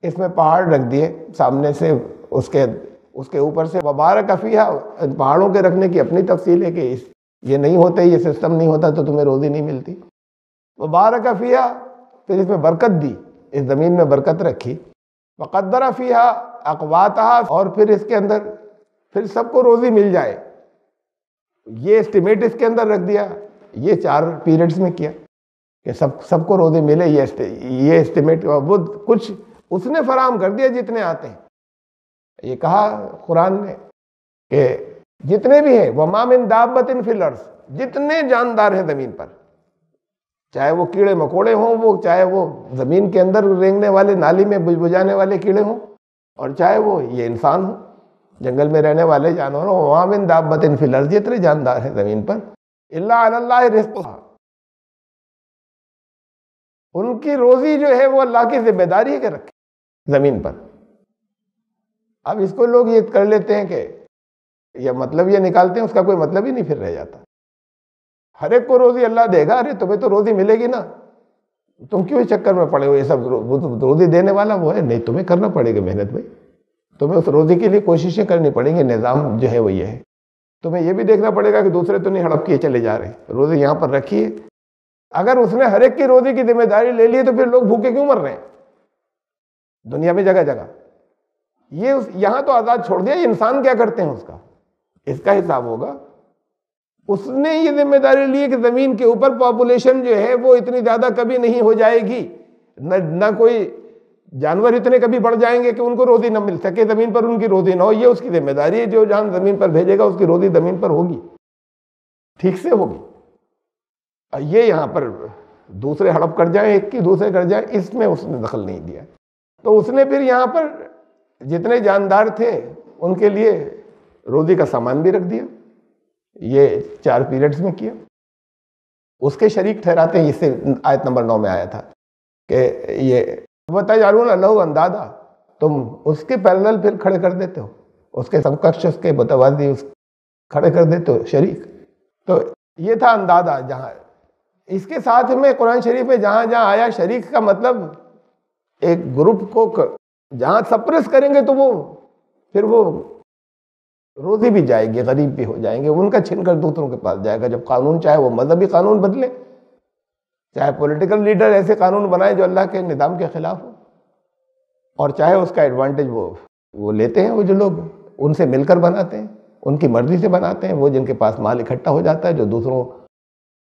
اس میں پہاڑ رکھ دیے سامنے سے، اس کے اوپر سے، وَبَارَكَ فِيهَا، پہاڑوں کے رکھنے کی اپنی تفصیل ہے کہ یہ نہیں ہوتے، یہ سسٹم نہیں ہوتا تو تمہیں روزی نہیں ملتی۔ وَبَارَكَ فِيهَا، پھر اس میں برکت دی، اس زمین میں برکت رکھی۔ وَقَدَّرَ فِيهَا أَقْوَاتَهَا، اور پھر اس کے اندر پھر سب کو روزی مل جائے، یہ اسٹیمیٹ اس کے اندر رکھ دیا، یہ 4 پیریڈز میں کیا کہ سب کو روزی ملے، یہ اسٹیمیٹ، وہ کچھ اس نے فراہم کر دیا جتنے آتے ہیں۔ یہ کہا قرآن نے کہ جتنے بھی ہیں، وَمَا مِن دَابَّةٍ فِي الْأَرْضِ، جتنے جاندار ہیں زمین پر، چاہے وہ کیڑے مکوڑے ہوں، وہ چاہے وہ زمین کے اندر رینگنے والے، نالی میں بجانے والے کیڑے ہوں، اور چاہے وہ یہ انسان ہوں، جنگل میں رہنے والے جانور ہوں، وَمَا مِن دَابَّةٍ فِي الْأَرْضِ، جتنے جاندار ہیں زمین پر، إِلَّا عَلَى اللَّهِ رِزْقُهَا، ان کی روزی جو ہے وہ اللہ کی ذمہ داری ہے کہ رکھے زمین پر۔ اب اس کو لوگ یہ کر لیتے ہیں کہ یہ مطلب یہ نکالتے ہیں، اس کا کوئی مطلب ہی نہیں پھر رہ جاتا۔ ہر ایک کو روزی اللہ دے گا، ارے تمہیں تو روزی ملے گی نا، تم کیوں اس چکر میں پڑے ہو؟ یہ سب روزی دینے والا وہ ہے، نہیں تمہیں کرنا پڑے گا محنت بھائی، تمہیں اس روزی کے لیے کوششیں کرنی پڑیں گی، نظام جو ہے وہ یہ ہے۔ تمہیں یہ بھی دیکھنا پڑے گا کہ دوسرے تو نہیں ہڑپ کیے چلے جا رہے، روزی یہاں پر رکھی ہے۔ اگر اس نے ہر ایک کی روزی کی ذمہ داری لے لی ہے تو پھر لوگ بھوکے کیوں مر رہے ہیں دنیا میں جگہ جگہ؟ یہ یہاں تو آزاد چھوڑ دیا، انسان کیا کرتے ہیں اس کا حساب ہوگا۔ اس نے یہ ذمہ داری لی ہے کہ زمین کے اوپر پاپولیشن جو ہے وہ اتنی زیادہ کبھی نہیں ہو جائے گی، نہ کوئی جانور اتنے کبھی بڑھ جائیں گے کہ ان کو روزی نہ مل سکے، زمین پر ان کی روزی نہ ہو، یہ اس کی ذمہ داری ہے۔ جو جان زمین پر بھیجے گا اس کی روزی زمین پر ہوگی، ٹھیک سے ہوگی۔ یہ یہاں پر دوسرے ہڑپ کر جائیں، ایک کی دوسرے کر جائیں، اس میں اس نے دخل نہیں دیا۔ تو اس نے پھر یہاں پر جتنے جاندار تھے ان کے لیے روزی کا سامان بھی رکھ دیا، یہ 4 پیریڈز میں کیا۔ اس کے شریک ٹھہراتے ہیں، اس سے آیت نمبر 9 میں آیا تھا کہ یہ وَتَجْعَلُونَ لَهُ اندادا، تم اس کے پیرلل پھر کھڑے کر دیتے ہو، اس کے سمکش، اس کے متوازی کھڑے کر دیتے ہو شریک۔ تو یہ تھا اندادا۔ جہاں اس کے ساتھ میں قرآن شریف میں جہاں جہاں آیا شریک کا مطلب ایک گروپ کو جہاں سپریس کریں گے تو وہ روزی بھی جائے گی، غریب بھی ہو جائیں گے، ان کا چھن کر دوسروں کے پاس جائے گا۔ جب قانون چاہے وہ مذہبی قانون بدلے، چاہے پولیٹیکل لیڈر ایسے قانون بنائیں جو اللہ کے نظام کے خلاف ہو، اور چاہے اس کا ایڈوانٹیج وہ لیتے ہیں، وہ جو لوگ ان سے مل کر بناتے ہیں، ان کی مرضی سے بناتے ہیں، وہ جن کے پاس مال اکٹھا ہو جاتا ہے، جو دوسروں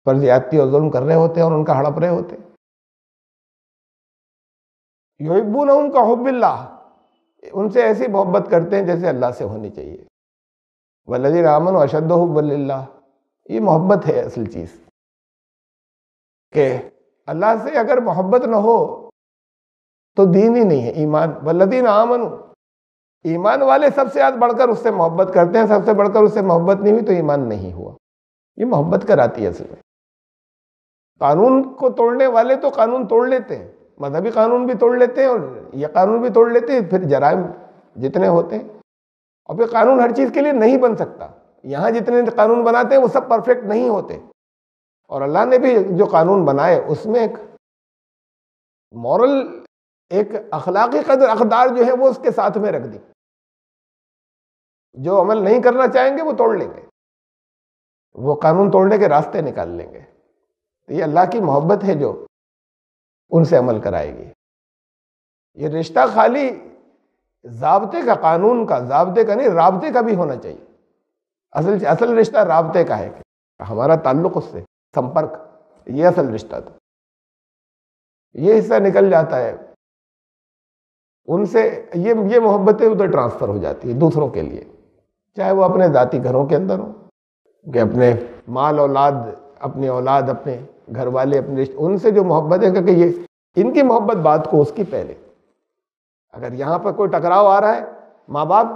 پر زیادتی اور ظلم کر رہے ہوتے ہیں اور ان کا ہڑپ رہے ہوتے ہیں۔ یحبونہم کا حب اللہ، ان سے ایسی محبت کرتے ہیں جیسے اللہ سے ہونی چاہیے۔ والذین آمنوا اشد حبا للہ، یہ محبت ہے اصل چیز، کہ اللہ سے اگر محبت نہ ہو تو دین ہی نہیں ہے، ایمان۔ والذین آمنوا، ایمان والے سب سے زیادہ بڑھ کر اس سے محبت کرتے ہیں، سب سے بڑھ کر اس سے محبت نہیں ہوئی تو ایمان نہیں ہوا۔ یہ محبت کراتی ہے اصل میں۔ قانون کو توڑنے والے تو قانون توڑ لیتے ہیں، مذہبی قانون بھی توڑ لیتے ہیں اور یہ قانون بھی توڑ لیتے ہیں، پھر جرائم جتنے ہوتے ہیں، اور پھر قانون ہر چیز کے لیے نہیں بن سکتا۔ یہاں جتنے قانون بناتے ہیں وہ سب پرفیکٹ نہیں ہوتے، اور اللہ نے بھی جو قانون بنائے اس میں ایک مورل، ایک اخلاقی قدر اقدار جو ہے وہ اس کے ساتھ میں رکھ دی۔ جو عمل نہیں کرنا چاہیں گے وہ توڑ لیں گے، وہ قانون توڑنے کے راستے نکال لیں گے۔ تو یہ اللہ کی محبت ہے جو ان سے عمل کرائے گی۔ یہ رشتہ خالی ضابطے کا، قانون کا، ضابطے کا نہیں، رابطے کا بھی ہونا چاہیے۔ اصل رشتہ رابطے کا ہے، ہمارا تعلق اس سے، سمپرک، یہ اصل رشتہ تھا۔ یہ حصہ نکل جاتا ہے ان سے، یہ محبتیں ادھر ٹرانسفر ہو جاتی ہے دوسروں کے لیے، چاہے وہ اپنے ذاتی گھروں کے اندر ہوں، کہ اپنے مال اولاد، اپنی اولاد، اپنے گھر والے، اپنے رشتے، ان سے جو محبت ہے، کہ یہ ان کی محبت بات کو اس کی پہلے۔ اگر یہاں پر کوئی ٹکراؤ آ رہا ہے، ماں باپ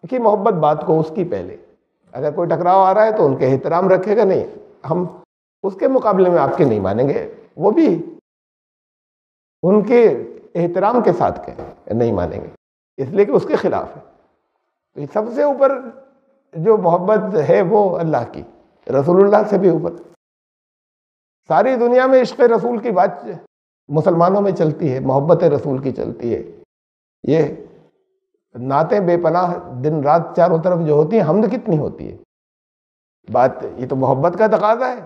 کی محبت بات کو اس کی پہلے۔ اگر کوئی ٹکراؤ آ رہا ہے تو ان کے احترام رکھے گا، نہیں ہم اس کے مقابلے میں آپ کے نہیں مانیں گے، وہ بھی ان کے احترام کے ساتھ کہیں نہیں مانیں گے، اس لیے کہ اس کے خلاف ہے۔ تو سب سے اوپر جو محبت ہے وہ اللہ کی، رسول اللہ سے بھی اوپر۔ ساری دنیا میں عشق رسول کی بات مسلمانوں میں چلتی ہے، محبت رسول کی چلتی ہے۔ یہ نعتیں بے پناہ دن رات چاروں طرف جو ہوتی ہیں، حمد کتنی ہوتی ہے۔ بات یہ تو محبت کا تقاضا ہے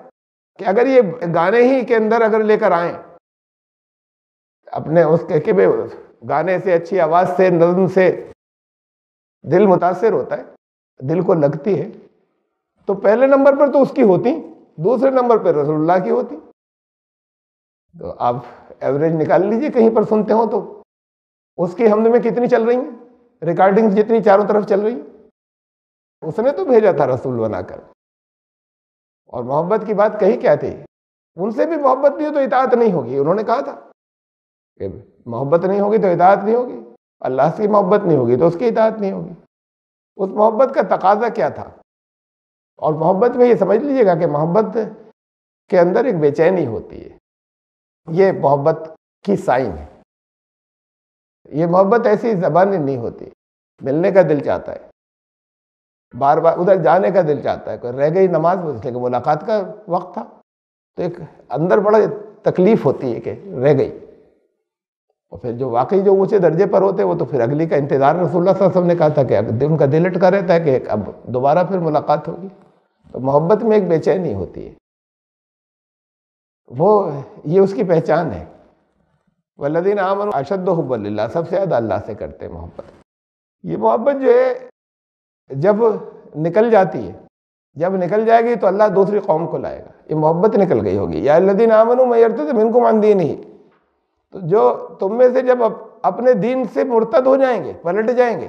کہ اگر یہ گانے ہی کے اندر اگر لے کر آئیں اپنے اس کے کہ گانے سے، اچھی آواز سے، نظم سے دل متاثر ہوتا ہے، دل کو لگتی ہے، تو پہلے نمبر پر تو اس کی ہوتی، دوسرے نمبر پر رسول اللہ کی ہوتی۔ تو آپ ایوریج نکال لیجئے، کہیں پر سنتے ہوں تو اس کی حمد میں کتنی چل رہی ہیں، ریکارڈنگ جتنی چاروں طرف چل رہی ہیں، اس نے تو بھیجا تھا رسول بنا کر۔ اور محبت کی بات کہی کیا تھی، ان سے بھی محبت نہیں ہو تو اطاعت نہیں ہوگی۔ انہوں نے کہا تھا کہ محبت نہیں ہوگی تو اطاعت نہیں ہوگی، اللہ سے محبت نہیں ہوگی تو اس کی اطاعت نہیں ہوگی۔ اس محبت کا تقاضا کیا تھا؟ اور محبت میں یہ سمجھ لیجئے گا کہ محبت کے اندر ایک بے چینی ہوتی ہے، یہ محبت کی سائن ہے۔ یہ محبت ایسی زبانی نہیں ہوتی، ملنے کا دل چاہتا ہے، بار بار ادھر جانے کا دل چاہتا ہے۔ کوئی رہ گئی نماز، اس لیے کہ ملاقات کا وقت تھا، تو ایک اندر بڑا تکلیف ہوتی ہے کہ رہ گئی۔ اور پھر جو واقعی جو اونچے درجے پر ہوتے وہ تو پھر اگلی کا انتظار، رسول اللہ صلی اللہ علیہ وسلم نے کہا تھا کہ ان کا دل اٹکا رہتا ہے کہ اب دوبارہ پھر ملاقات ہوگی۔ تو محبت میں ایک بے چینی ہوتی ہے، وہ یہ اس کی پہچان ہے۔ والذین آمنوا اشد حبا للہ، سب سے زیادہ اللہ سے کرتے ہیں محبت۔ یہ محبت جو ہے جب نکل جاتی ہے، جب نکل جائے گی تو اللہ دوسری قوم کو لائے گا۔ یہ محبت نکل گئی ہوگی، یا الذین آمنوا من یرتد منکم عن دینہ، تو جو تم میں سے جب اپنے دین سے مرتد ہو جائیں گے، پلٹ جائیں گے،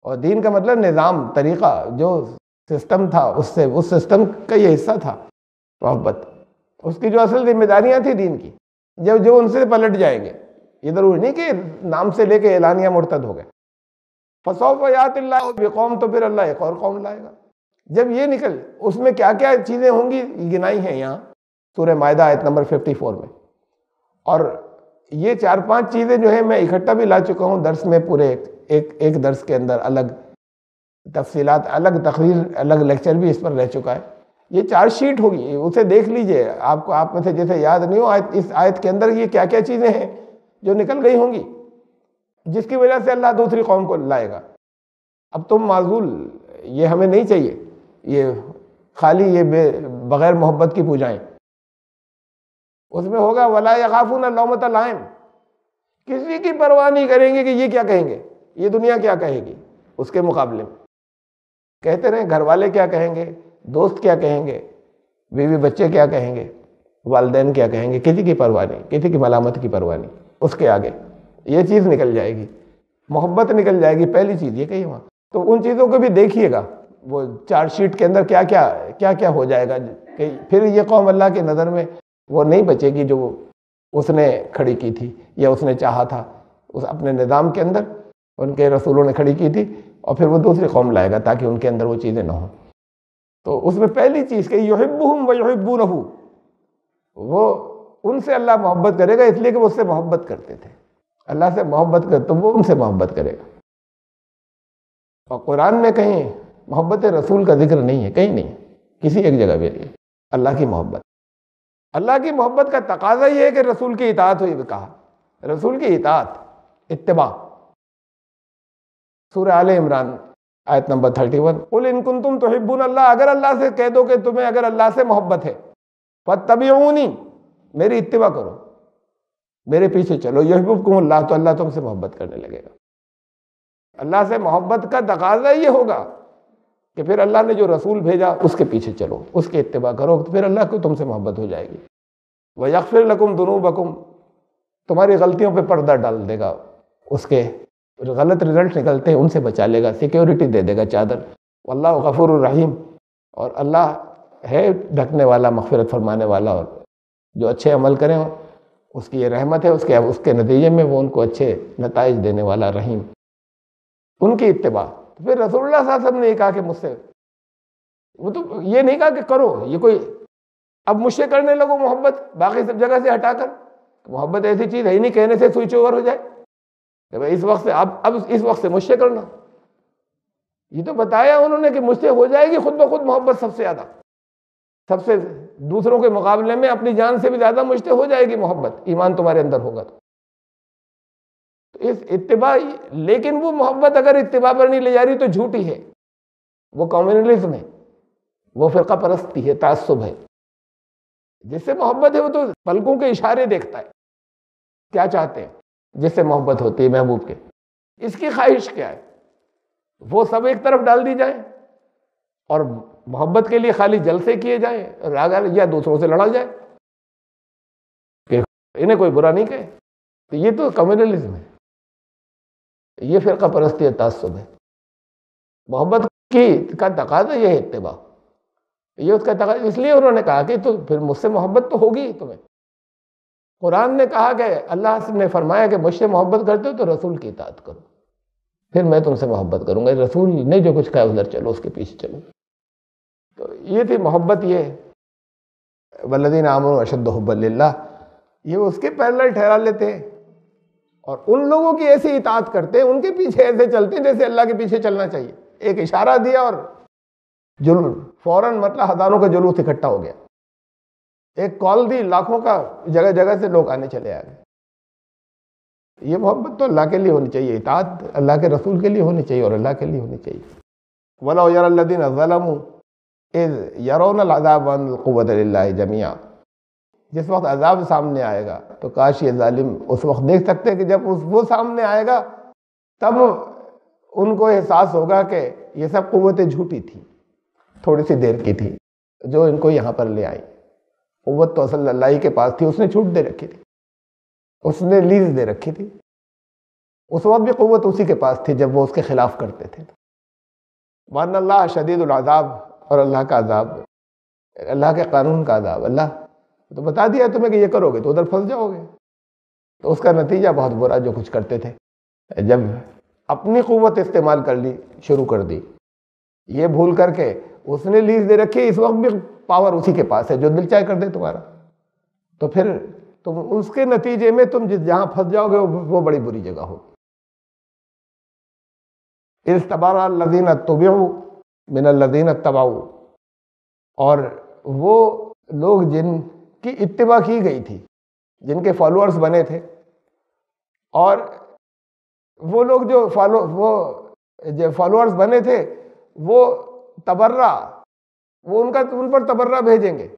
اور دین کا مطلب نظام، طریقہ، جو سسٹم تھا، اس سسٹم کا یہ حصہ تھا محبت، اس کی جو اصل ذمہ داریاں تھیں دین کی، جو ان سے پلٹ جائیں گے، یہ ضروری نہیں کہ نام سے لے کے اعلانیہ مرتد ہو گئے۔ فسوف یأتی اللہ بقوم، تو پھر اللہ ایک اور قوم لائے گا۔ جب یہ نکل، اس میں کیا کیا چیزیں ہوں گی گنائی ہیں یہاں سورہ مائدہ آیت نمبر 54 میں، اور یہ 4-5 چیزیں جو ہیں میں اکٹھا بھی لا چکا ہوں درس میں، پورے ایک درس کے اندر الگ تفصیلات، الگ تقریر، الگ لیکچر بھی اس پر رہ چکا ہے۔ یہ 4 شیٹ ہوگی، اسے دیکھ لیجئے، آپ میں سے جیسے یاد نہیں ہو اس آیت کے اندر یہ کیا کیا چیزیں ہیں جو نکل گئی ہوں گی، جس کی وجہ سے اللہ دوسری قوم کو لائے گا۔ اب تم معذول، یہ ہمیں نہیں چاہیے، یہ خالی یہ بغیر محبت کی پوجائیں۔ اس میں ہوگا ولا یخافون لومۃ لائم، کسی کی پرواہ نہیں کریں گے کہ یہ کیا کہیں گے، یہ دنیا کیا کہے گی اس کے مقابلے میں۔ کہتے رہے گھر والے کیا کہیں گے، دوست کیا کہیں گے، بیوی بچے کیا کہیں گے، والدین کیا کہیں گے، کسی کی پرواہ نہیں، کسی کی ملامت کی پرواہ نہیں۔ اس کے آگے یہ چیز نکل جائے گی، محبت نکل جائے گی، پہلی چیز یہ کہی وہاں۔ تو ان چیزوں کو بھی دیکھیے گا، وہ چارٹ شیٹ کے اندر کیا کیا ہو جائے گا کہ پھر یہ قوم اللہ کی نظر میں وہ نہیں بچے گی جو اس نے کھڑی کی تھی یا اس نے چاہا تھا اس اپنے نظام کے اندر، ان کے رسولوں نے کھڑی کی تھی، اور پھر وہ دوسری قوم لائے گا تاکہ ان کے اندر وہ چیزیں نہ ہوں۔ تو اس میں پہلی چیز کہ یحبہم ویحبونہ، وہ ان سے اللہ محبت کرے گا اس لیے کہ وہ اس سے محبت کرتے تھے، اللہ سے محبت کرتے تو وہ ان سے محبت کرے گا۔ اور قرآن میں کہیں محبت رسول کا ذکر نہیں ہے، کہیں نہیں ہے، کسی ایک جگہ بھی نہیں ہے۔ اللہ کی محبت، اللہ کی محبت کا تقاضا یہ ہے کہ رسول کی اطاعت ہوئی، کہا رسول کی اطاعت، اتباع۔ سورہ آل عمران آیت نمبر 31، قل ان کنتم تحبون اللہ، اگر اللہ سے کہہ دو کہ تمہیں اگر اللہ سے محبت ہے، فاتبعونی، میری اتباع کرو، میرے پیچھے چلو، یحببکم اللہ، تو اللہ تم سے محبت کرنے لگے گا۔ اللہ سے محبت کا تقاضا یہ ہوگا کہ پھر اللہ نے جو رسول بھیجا اس کے پیچھے چلو، اس کی اتباع کرو، تو پھر اللہ کو تم سے محبت ہو جائے گی۔ وَيَغْفِرْ لَكُمْ ذُنُوبَكُمْ، تمہاری غلطیوں پہ پردہ ڈال دے گا، اس کے غلط رزلٹ نکلتے ہیں ان سے بچا لے گا، سیکیورٹی دے دے گا، چادر۔ واللہ غفور الرحیم، اور اللہ ہے ڈھکنے والا، مغفرت فرمانے والا، اور جو اچھے عمل کریں اس کی یہ رحمت ہے، اس کے نتیجے میں وہ ان کو اچھے نتائج دینے والا رحیم۔ ان کی اتباع، پھر رسول اللہ صلی اللہ علیہ وسلم نے یہ کہا کہ مجھ سے، وہ تو یہ نہیں کہا کہ کرو، یہ کوئی اب مجھ سے کرنے لگو محبت باقی سب جگہ سے ہٹا کر، محبت ایسی چیز ہے ہی نہیں کہنے سے سوئچ اوور ہو جائے کہ بھائی اس وقت سے اب اس وقت سے مجھ سے کرنا۔ یہ تو بتایا انہوں نے کہ مجھ سے ہو جائے گی خود بخود محبت، سب سے زیادہ، سب سے دوسروں کے مقابلے میں اپنی جان سے بھی زیادہ مجھ سے ہو جائے گی محبت، ایمان تمہارے اندر ہوگا تو اس اتباع۔ لیکن وہ محبت اگر اتباع پر نہیں لے جا رہی تو جھوٹی ہے، وہ کمیونلزم ہے، وہ فرقہ پرستی ہے، تعصب ہے۔ جس سے محبت ہے وہ تو پلکوں کے اشارے دیکھتا ہے، کیا چاہتے ہیں، جس سے محبت ہوتی ہے محبوب کے، اس کی خواہش کیا ہے، وہ سب ایک طرف ڈال دی جائیں اور محبت کے لیے خالی جلسے کیے جائیں، راگا یا دوسروں سے لڑا جائے کہ انہیں کوئی برا نہیں کہے، تو یہ تو کمیونلزم ہے، یہ فرقہ پرستی اور تعصب ہے۔ محبت کا تقاضا یہ ہے اتباع، یہ اس کا تقاضا، اس لیے انہوں نے کہا کہ تو پھر مجھ سے محبت تو ہوگی تمہیں۔ قرآن نے کہا کہ اللہ نے فرمایا کہ مجھ سے محبت کرتے ہو تو رسول کی اطاعت کرو، پھر میں تم سے محبت کروں گا، رسول نے جو کچھ کہا ادھر چلو، اس کے پیچھے چلو۔ تو یہ تھی محبت، یہ والذین آمنوا اشد حبا للہ، یہ اس کے پیرلل ٹھہرا لیتے ہیں اور ان لوگوں کی ایسی اطاعت کرتے ہیں، ان کے پیچھے ایسے چلتے ہیں جیسے اللہ کے پیچھے چلنا چاہیے۔ ایک اشارہ دیا اور فوراً مطلب ہزاروں کا جلوس اکٹھا ہو گیا، ایک کال دی، لاکھوں کا جگہ جگہ سے لوگ آنے چلے آ گئے۔ یہ محبت تو اللہ کے لیے ہونی چاہیے، اطاعت اللہ کے رسول کے لیے ہونی چاہیے اور اللہ کے لیے ہونی چاہیے۔ وَلَوْ يَرَى الَّذِينَ ظَلَمُوا إِذْ يَرَوْنَ الْعَذَابَ أَنَّ الْقُوَّةَ لِلَّهِ جَمِيعًا، جس وقت عذاب سامنے آئے گا تو کاش یہ ظالم اس وقت دیکھ سکتے کہ جب وہ سامنے آئے گا تب ان کو احساس ہوگا کہ یہ سب قوتیں جھوٹی تھیں، تھوڑی سی دیر کی تھی جو ان کو یہاں پر لے آئی۔ قوت تو اصل اللہ ہی کے پاس تھی، اس نے چھوٹ دے رکھی تھی، اس نے لیز دے رکھی تھی، اس وقت بھی قوت اسی کے پاس تھی جب وہ اس کے خلاف کرتے تھے۔ وَأَنَّ اللَّهَ شَدِيدُ الْعَذَابِ، اور اللہ کا عذاب، اللہ کے قانون کا عذاب، اللہ تو بتا دیا تمہیں کہ یہ کرو گے تو ادھر پھنس جاؤ گے، تو اس کا نتیجہ بہت برا جو کچھ کرتے تھے، جب اپنی قوت استعمال کر لی شروع کر دی، یہ بھول کر کے اس نے لیز دے رکھی، اس وقت بھی پاور اسی کے پاس ہے جو دل چاہے کر دے تمہارا، تو پھر تم اس کے نتیجے میں تم جہاں پھنس جاؤ گے وہ بڑی بری جگہ ہوگی۔ اِذْ تَبَرَّأَ الَّذِينَ اتُّبِعُوا مِنَ الَّذِينَ اتَّبَعُوا، اور وہ لوگ جن کی اتباع کی گئی تھی، جن کے فالوورز بنے تھے، اور وہ لوگ جو فالوورز بنے تھے وہ تبرہ، وہ ان پر تبرہ بھیجیں گے۔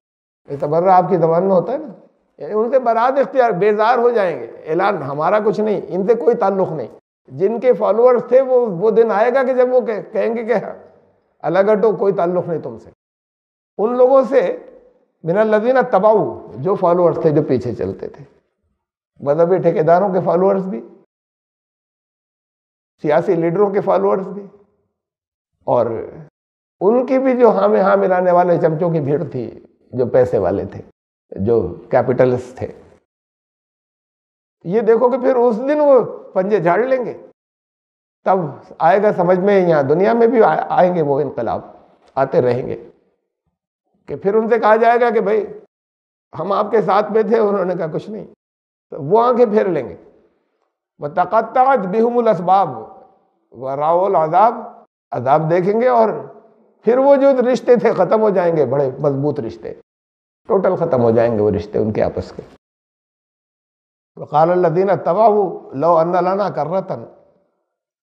یہ تبرہ آپ کی زبان میں ہوتا ہے نا، یعنی ان سے برات اختیار، بیزار ہو جائیں گے، اعلان ہمارا کچھ نہیں، ان سے کوئی تعلق نہیں۔ جن کے فالوورز تھے وہ دن آئے گا کہ جب وہ کہیں گے کہ الگ ہٹو، کوئی تعلق نہیں تم سے۔ ان لوگوں سے من الذین اتبعوا، جو فالوورز تھے، جو پیچھے چلتے تھے، مذہبی ٹھیکیداروں کے فالوورز بھی، سیاسی لیڈروں کے فالوورز بھی، اور ان کی بھی جو ہاں ملانے والے چمچوں کی بھیڑ تھی، جو پیسے والے تھے، جو کیپٹلسٹ تھے۔ یہ دیکھو کہ پھر اس دن وہ پنجے جھاڑ لیں گے، تب آئے گا سمجھ میں، یہاں دنیا میں بھی آئیں گے وہ انقلاب، آتے رہیں گے، کہ پھر ان سے کہا جائے گا کہ بھائی ہم آپ کے ساتھ میں تھے، انہوں نے کہا کچھ نہیں، تو وہ آنکھیں پھیر لیں گے۔ وَتَقَطَّعَتْ بِهُمُ الْأَسْبَابُ وَرَأَوُا الْعَذَابَ، عذاب دیکھیں گے، اور پھر وہ جو رشتے تھے ختم ہو جائیں گے، بڑے مضبوط رشتے، ٹوٹل ختم ہو جائیں گے وہ رشتے ان کے آپس کے۔ وَقَالَ الَّذِينَ اتَّبَعُوا لَوْ أَنَّ لَنَا كَرَّةً،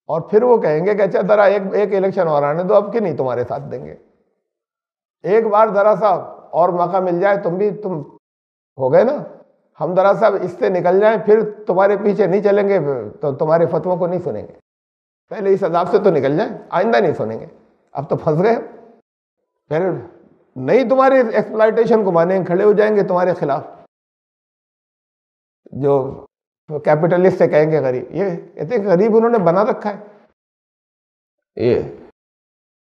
اور پھر وہ کہیں گے کہ اچھا ذرا ایک الیکشن اور آنے دو، اب کی نہیں تمہارے ساتھ دیں گے، ایک بار ذرا سا اور موقع مل جائے، تم ہو گئے نا، ہم ذرا سا اس سے نکل جائیں، پھر تمہارے پیچھے نہیں چلیں گے، تو تمہارے فتووں کو نہیں سنیں گے، پہلے اس عذاب سے تو نکل جائیں، آئندہ نہیں سنیں گے، اب تو پھنس گئے، پھر نہیں تمہاری ایکسپلائٹیشن کو مانیں، کھڑے ہو جائیں گے تمہارے خلاف۔ جو کیپٹلسٹ سے کہیں گے غریب، یہ کہتے ہیں غریب انہوں نے بنا رکھا ہے، یہ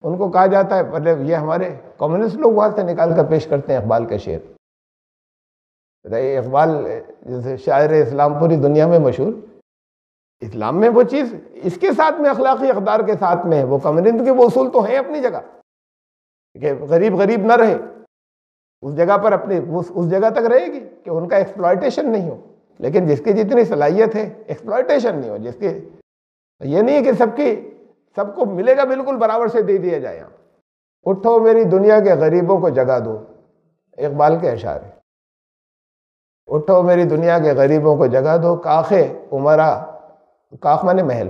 ان کو کہا جاتا ہے، مطلب یہ ہمارے کمیونسٹ لوگ وہاں سے نکال کر پیش کرتے ہیں اقبال کا شعر۔ اقبال جیسے شاعر اسلام پوری دنیا میں مشہور، اسلام میں وہ چیز اس کے ساتھ میں اخلاقی اقدار کے ساتھ میں ہے، وہ کمیونزم کے وہ اصول تو ہیں اپنی جگہ کہ غریب نہ رہے، اس جگہ پر اپنی اس جگہ تک رہے گی کہ ان کا ایکسپلائٹیشن نہیں ہو، لیکن جس کی جتنی صلاحیت ہے ایکسپلائٹیشن نہیں ہو، جس کی یہ نہیں ہے کہ سب کو ملے گا بالکل برابر سے دے دیا جائے۔ اٹھو میری دنیا کے غریبوں کو جگہ دو، اقبال کے اشعار ہے، اٹھو میری دنیا کے غریبوں کو جگہ دو، کاخ عمرا، کاخ مانے محل،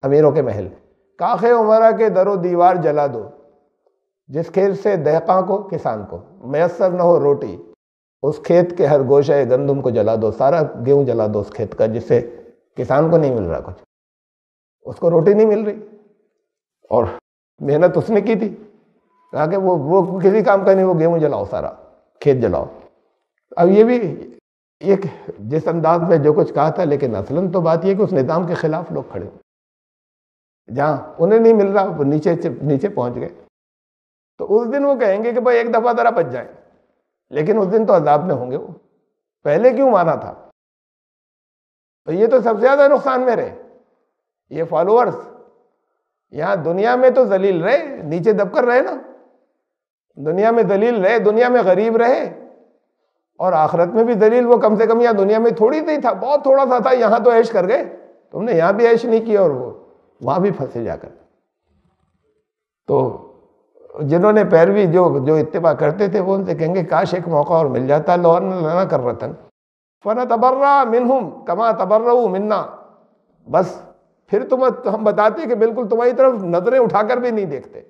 امیروں کے محل، کاخ عمرا کے در و دیوار جلا دو، جس کھیت سے دہقاں کو، کسان کو میسر نہ ہو روٹی، اس کھیت کے ہر گوشہ گندم کو جلا دو، سارا گیہوں جلا دو اس کھیت کا، جس سے کسان کو نہیں مل رہا کچھ، اس کو روٹی نہیں مل رہی، اور محنت اس نے کی تھی، کہا کہ وہ کسی کام کا نہیں، وہ گیہوں جلاؤ، سارا کھیت جلاؤ۔ اب یہ بھی ایک جس انداز میں جو کچھ کہا تھا، لیکن اصلاً تو بات یہ کہ اس نظام کے خلاف لوگ کھڑے ہوئے، جہاں انہیں نہیں مل رہا وہ نیچے پہنچ گئے، تو اس دن وہ کہیں گے کہ بھائی ایک دفعہ ذرا بچ جائیں، لیکن اس دن تو عذاب میں ہوں گے، وہ پہلے کیوں مانا تھا؟ تو یہ تو سب سے زیادہ نقصان میں رہے، یہ فالوورز یہاں دنیا میں تو ذلیل رہے، نیچے دب کر رہے نا، دنیا میں ذلیل رہے، دنیا میں غریب رہے، اور آخرت میں بھی ذلیل، وہ کم سے کم یہاں دنیا میں تھوڑی نہیں تھا، بہت تھوڑا سا تھا، یہاں تو عیش کر گئے، تم نے یہاں بھی عیش نہیں کی، اور وہ وہاں بھی پھنسے جا کر۔ تو جنہوں نے پیروی جو اتباع کرتے تھے، وہ ان سے کہیں گے کاش ایک موقع اور مل جاتا، لو ان لنا کرۃ فنتبرأ منہم کما تبرؤوا منا، بس پھر ہم بتاتے کہ بالکل تمہاری طرف نظریں اٹھا کر بھی نہیں دیکھتے،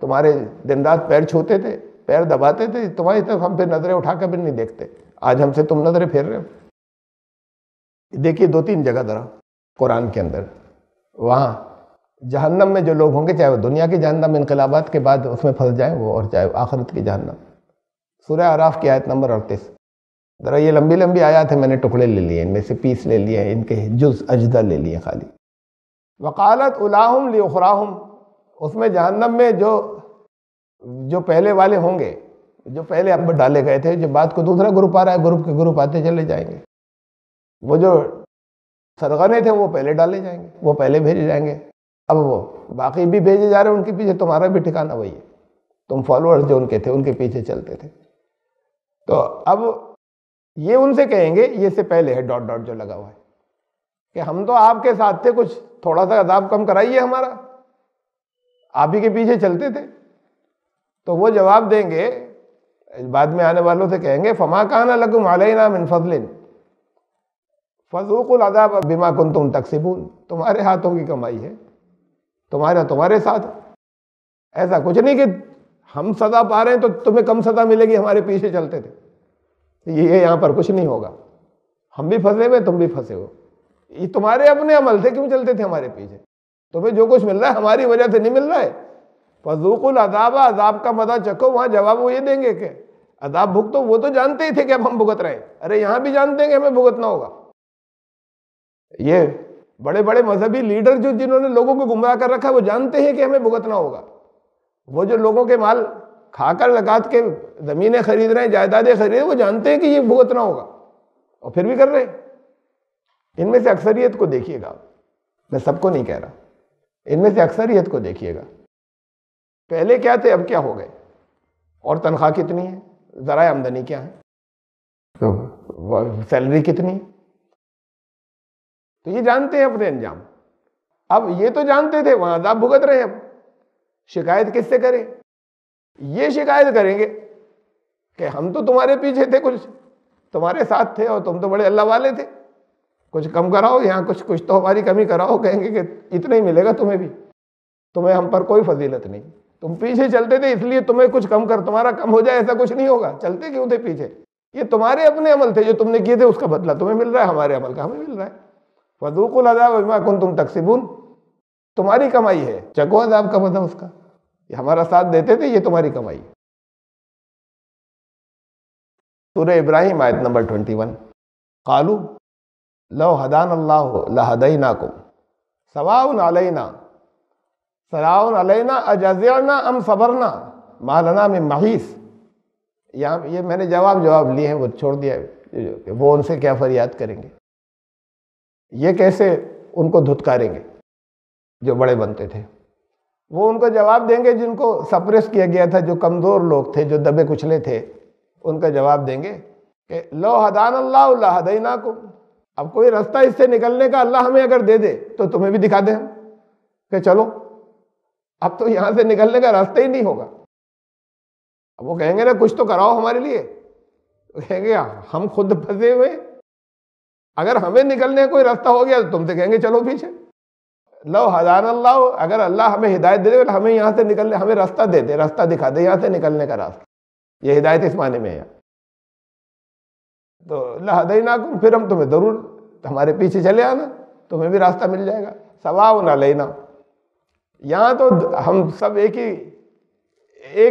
تمہارے دن رات پیر چھوتے تھے، پیر دباتے تھے، تمہاری طرف ہم پھر نظریں اٹھا کر بھی نہیں دیکھتے، آج ہم سے تم نظریں پھیر رہے ہو۔ دیکھیے 2-3 جگہ ذرا قرآن کے اندر، وہاں جہنم میں جو لوگ ہوں گے، چاہے وہ دنیا کی جہنم انقلابات کے بعد اس میں پھنس جائیں وہ، اور چاہے آخرت کی جہنم، سورہ اعراف کی آیت نمبر 38۔ ذرا یہ لمبی آیات ہے، میں نے ٹکڑے لے لیے، ان میں سے پیس لے لیے، ان کے جز اجزا لے لیے خالی۔ وقالت اولاہم لاخراہم، اس میں جہنم میں جو پہلے والے ہوں گے، جو پہلے اب ڈالے گئے تھے، جو بعد کو دوسرا گروپ آ رہا ہے، گروپ کے گروپ آتے چلے جائیں گے، وہ جو سرغنے تھے وہ پہلے ڈالے جائیں گے، وہ پہلے بھیجے جائیں گے، اب وہ باقی بھی بھیجے جا رہے ہیں، ان کے پیچھے تمہارا بھی ٹھکانہ وہی ہے، تم فالوورز جو ان کے تھے ان کے پیچھے چلتے تھے۔ تو اب یہ ان سے کہیں گے، یہ سے پہلے ہے ڈاٹ جو لگا ہوا ہے، کہ ہم تو آپ کے ساتھ تھے، کچھ تھوڑا سا عذاب کم کرائیے ہمارا، آپ ہی کے پیچھے چلتے تھے۔ تو وہ جواب دیں گے، بعد میں آنے والوں سے کہیں گے فما کان لکم علینا من فضل فذوقوا العذاب بما کنتم تکسبون، تمہارے ہاتھوں کی کمائی ہے، تمہارے ساتھ، ایسا کچھ نہیں کہ ہم سزا پا رہے ہیں تو تمہیں کم سزا ملے گی، ہمارے پیچھے چلتے تھے، یہ یہاں پر کچھ نہیں ہوگا، ہم بھی پھنسے ہوئے، تم بھی پھنسے ہو، یہ تمہارے اپنے عمل تھے، کیوں چلتے تھے ہمارے پیچھے؟ تمہیں جو کچھ مل رہا ہے ہماری وجہ سے نہیں مل رہا ہے، فذوقوا العذاب، عذاب کا مزہ چکھو۔ وہاں جواب وہ یہ دیں گے کہ عذاب بھگتو، وہ تو جانتے ہی تھے کہ اب ہم بھگت رہے ہیں، ارے یہاں بھی جانتے ہیں کہ ہمیں بھگتنا ہوگا۔ یہ بڑے بڑے مذہبی لیڈر جو جنہوں نے لوگوں کو گمراہ کر رکھا، وہ جانتے ہیں کہ ہمیں بھگتنا ہوگا۔ وہ جو لوگوں کے مال کھا کر لگات کے زمینیں خرید رہے ہیں، جائیدادیں خرید رہے ہیں، وہ جانتے ہیں کہ یہ بھگتنا ہوگا اور پھر بھی کر رہے ہیں۔ ان میں سے اکثریت کو دیکھیے گا، میں سب کو نہیں کہہ رہا، ان میں سے اکثریت کو دیکھیے گا، پہلے کیا تھے اب کیا ہو گئے، اور تنخواہ کتنی ہے، ذرائع آمدنی کیا ہے، تو سیلری کتنی ہے، تو یہ جانتے ہیں اپنے انجام۔ اب یہ تو جانتے تھے، وہاں عذاب بھگت رہے ہیں، اب شکایت کس سے کریں؟ یہ شکایت کریں گے کہ ہم تو تمہارے پیچھے تھے، کچھ تمہارے ساتھ تھے، اور تم تو بڑے اللہ والے تھے، کچھ کم کراؤ، یہاں کچھ تو ہماری کمی کراؤ۔ کہیں گے کہ اتنا ہی ملے گا تمہیں بھی، تمہیں ہم پر کوئی فضیلت نہیں، تم پیچھے چلتے تھے اس لیے تمہیں کچھ کم کر، تمہارا کم ہو جائے ایسا کچھ نہیں ہوگا، چلتے کیوں تھے پیچھے؟ یہ تمہارے اپنے عمل تھے جو تم نے کیے تھے، اس کا بدلہ تمہیں مل رہا ہے، ہمارے عمل کا ہمیں مل رہا ہے۔ فذوقوا العذاب بما کنتم تکسبون، تمہاری کمائی ہے، چکو عذاب کا مزہ اس کا، یہ ہمارا ساتھ دیتے تھے، یہ تمہاری کمائی ہے۔ سورہ ابراہیم آیت نمبر 21، قالوا لو ہدانا اللہ لہدیناکم سواء علینا اجزعنا ام صبرنا ما لنا من محیص۔ یہاں یہ میں نے جواب لیے ہیں، وہ چھوڑ دیا کہ وہ ان سے کیا فریاد کریں گے، یہ کیسے ان کو دھتکاریں گے جو بڑے بنتے تھے۔ وہ ان کو جواب دیں گے جن کو سپریس کیا گیا تھا، جو کمزور لوگ تھے، جو دبے کچلے تھے، ان کا جواب دیں گے کہ لو ہدانا اللہ لہدیناکم، اب کوئی رستہ اس سے نکلنے کا اللہ ہمیں اگر دے دے تو تمہیں بھی دکھا دیں ہم کہ چلو، اب تو یہاں سے نکلنے کا راستہ ہی نہیں ہوگا۔ اب وہ کہیں گے نا کچھ تو کراؤ ہمارے لیے، کہیں گے ہم خود پھنسے ہوئے، اگر ہمیں نکلنے کا کوئی راستہ ہو گیا تو تم سے کہیں گے چلو پیچھے۔ لو ہدانا اللہ، اگر اللہ ہمیں ہدایت دے دے، ہمیں یہاں سے نکلنے، ہمیں راستہ دے دے، راستہ دکھا دے یہاں سے نکلنے کا راستہ، یہ ہدایت اس معنی میں ہے۔ تو لہدیناکم، پھر ہم تمہیں ضرور، ہمارے پیچھے چلے آنا، تمہیں بھی راستہ مل جائے گا۔ سواء علینا، یہاں تو ہم سب ایک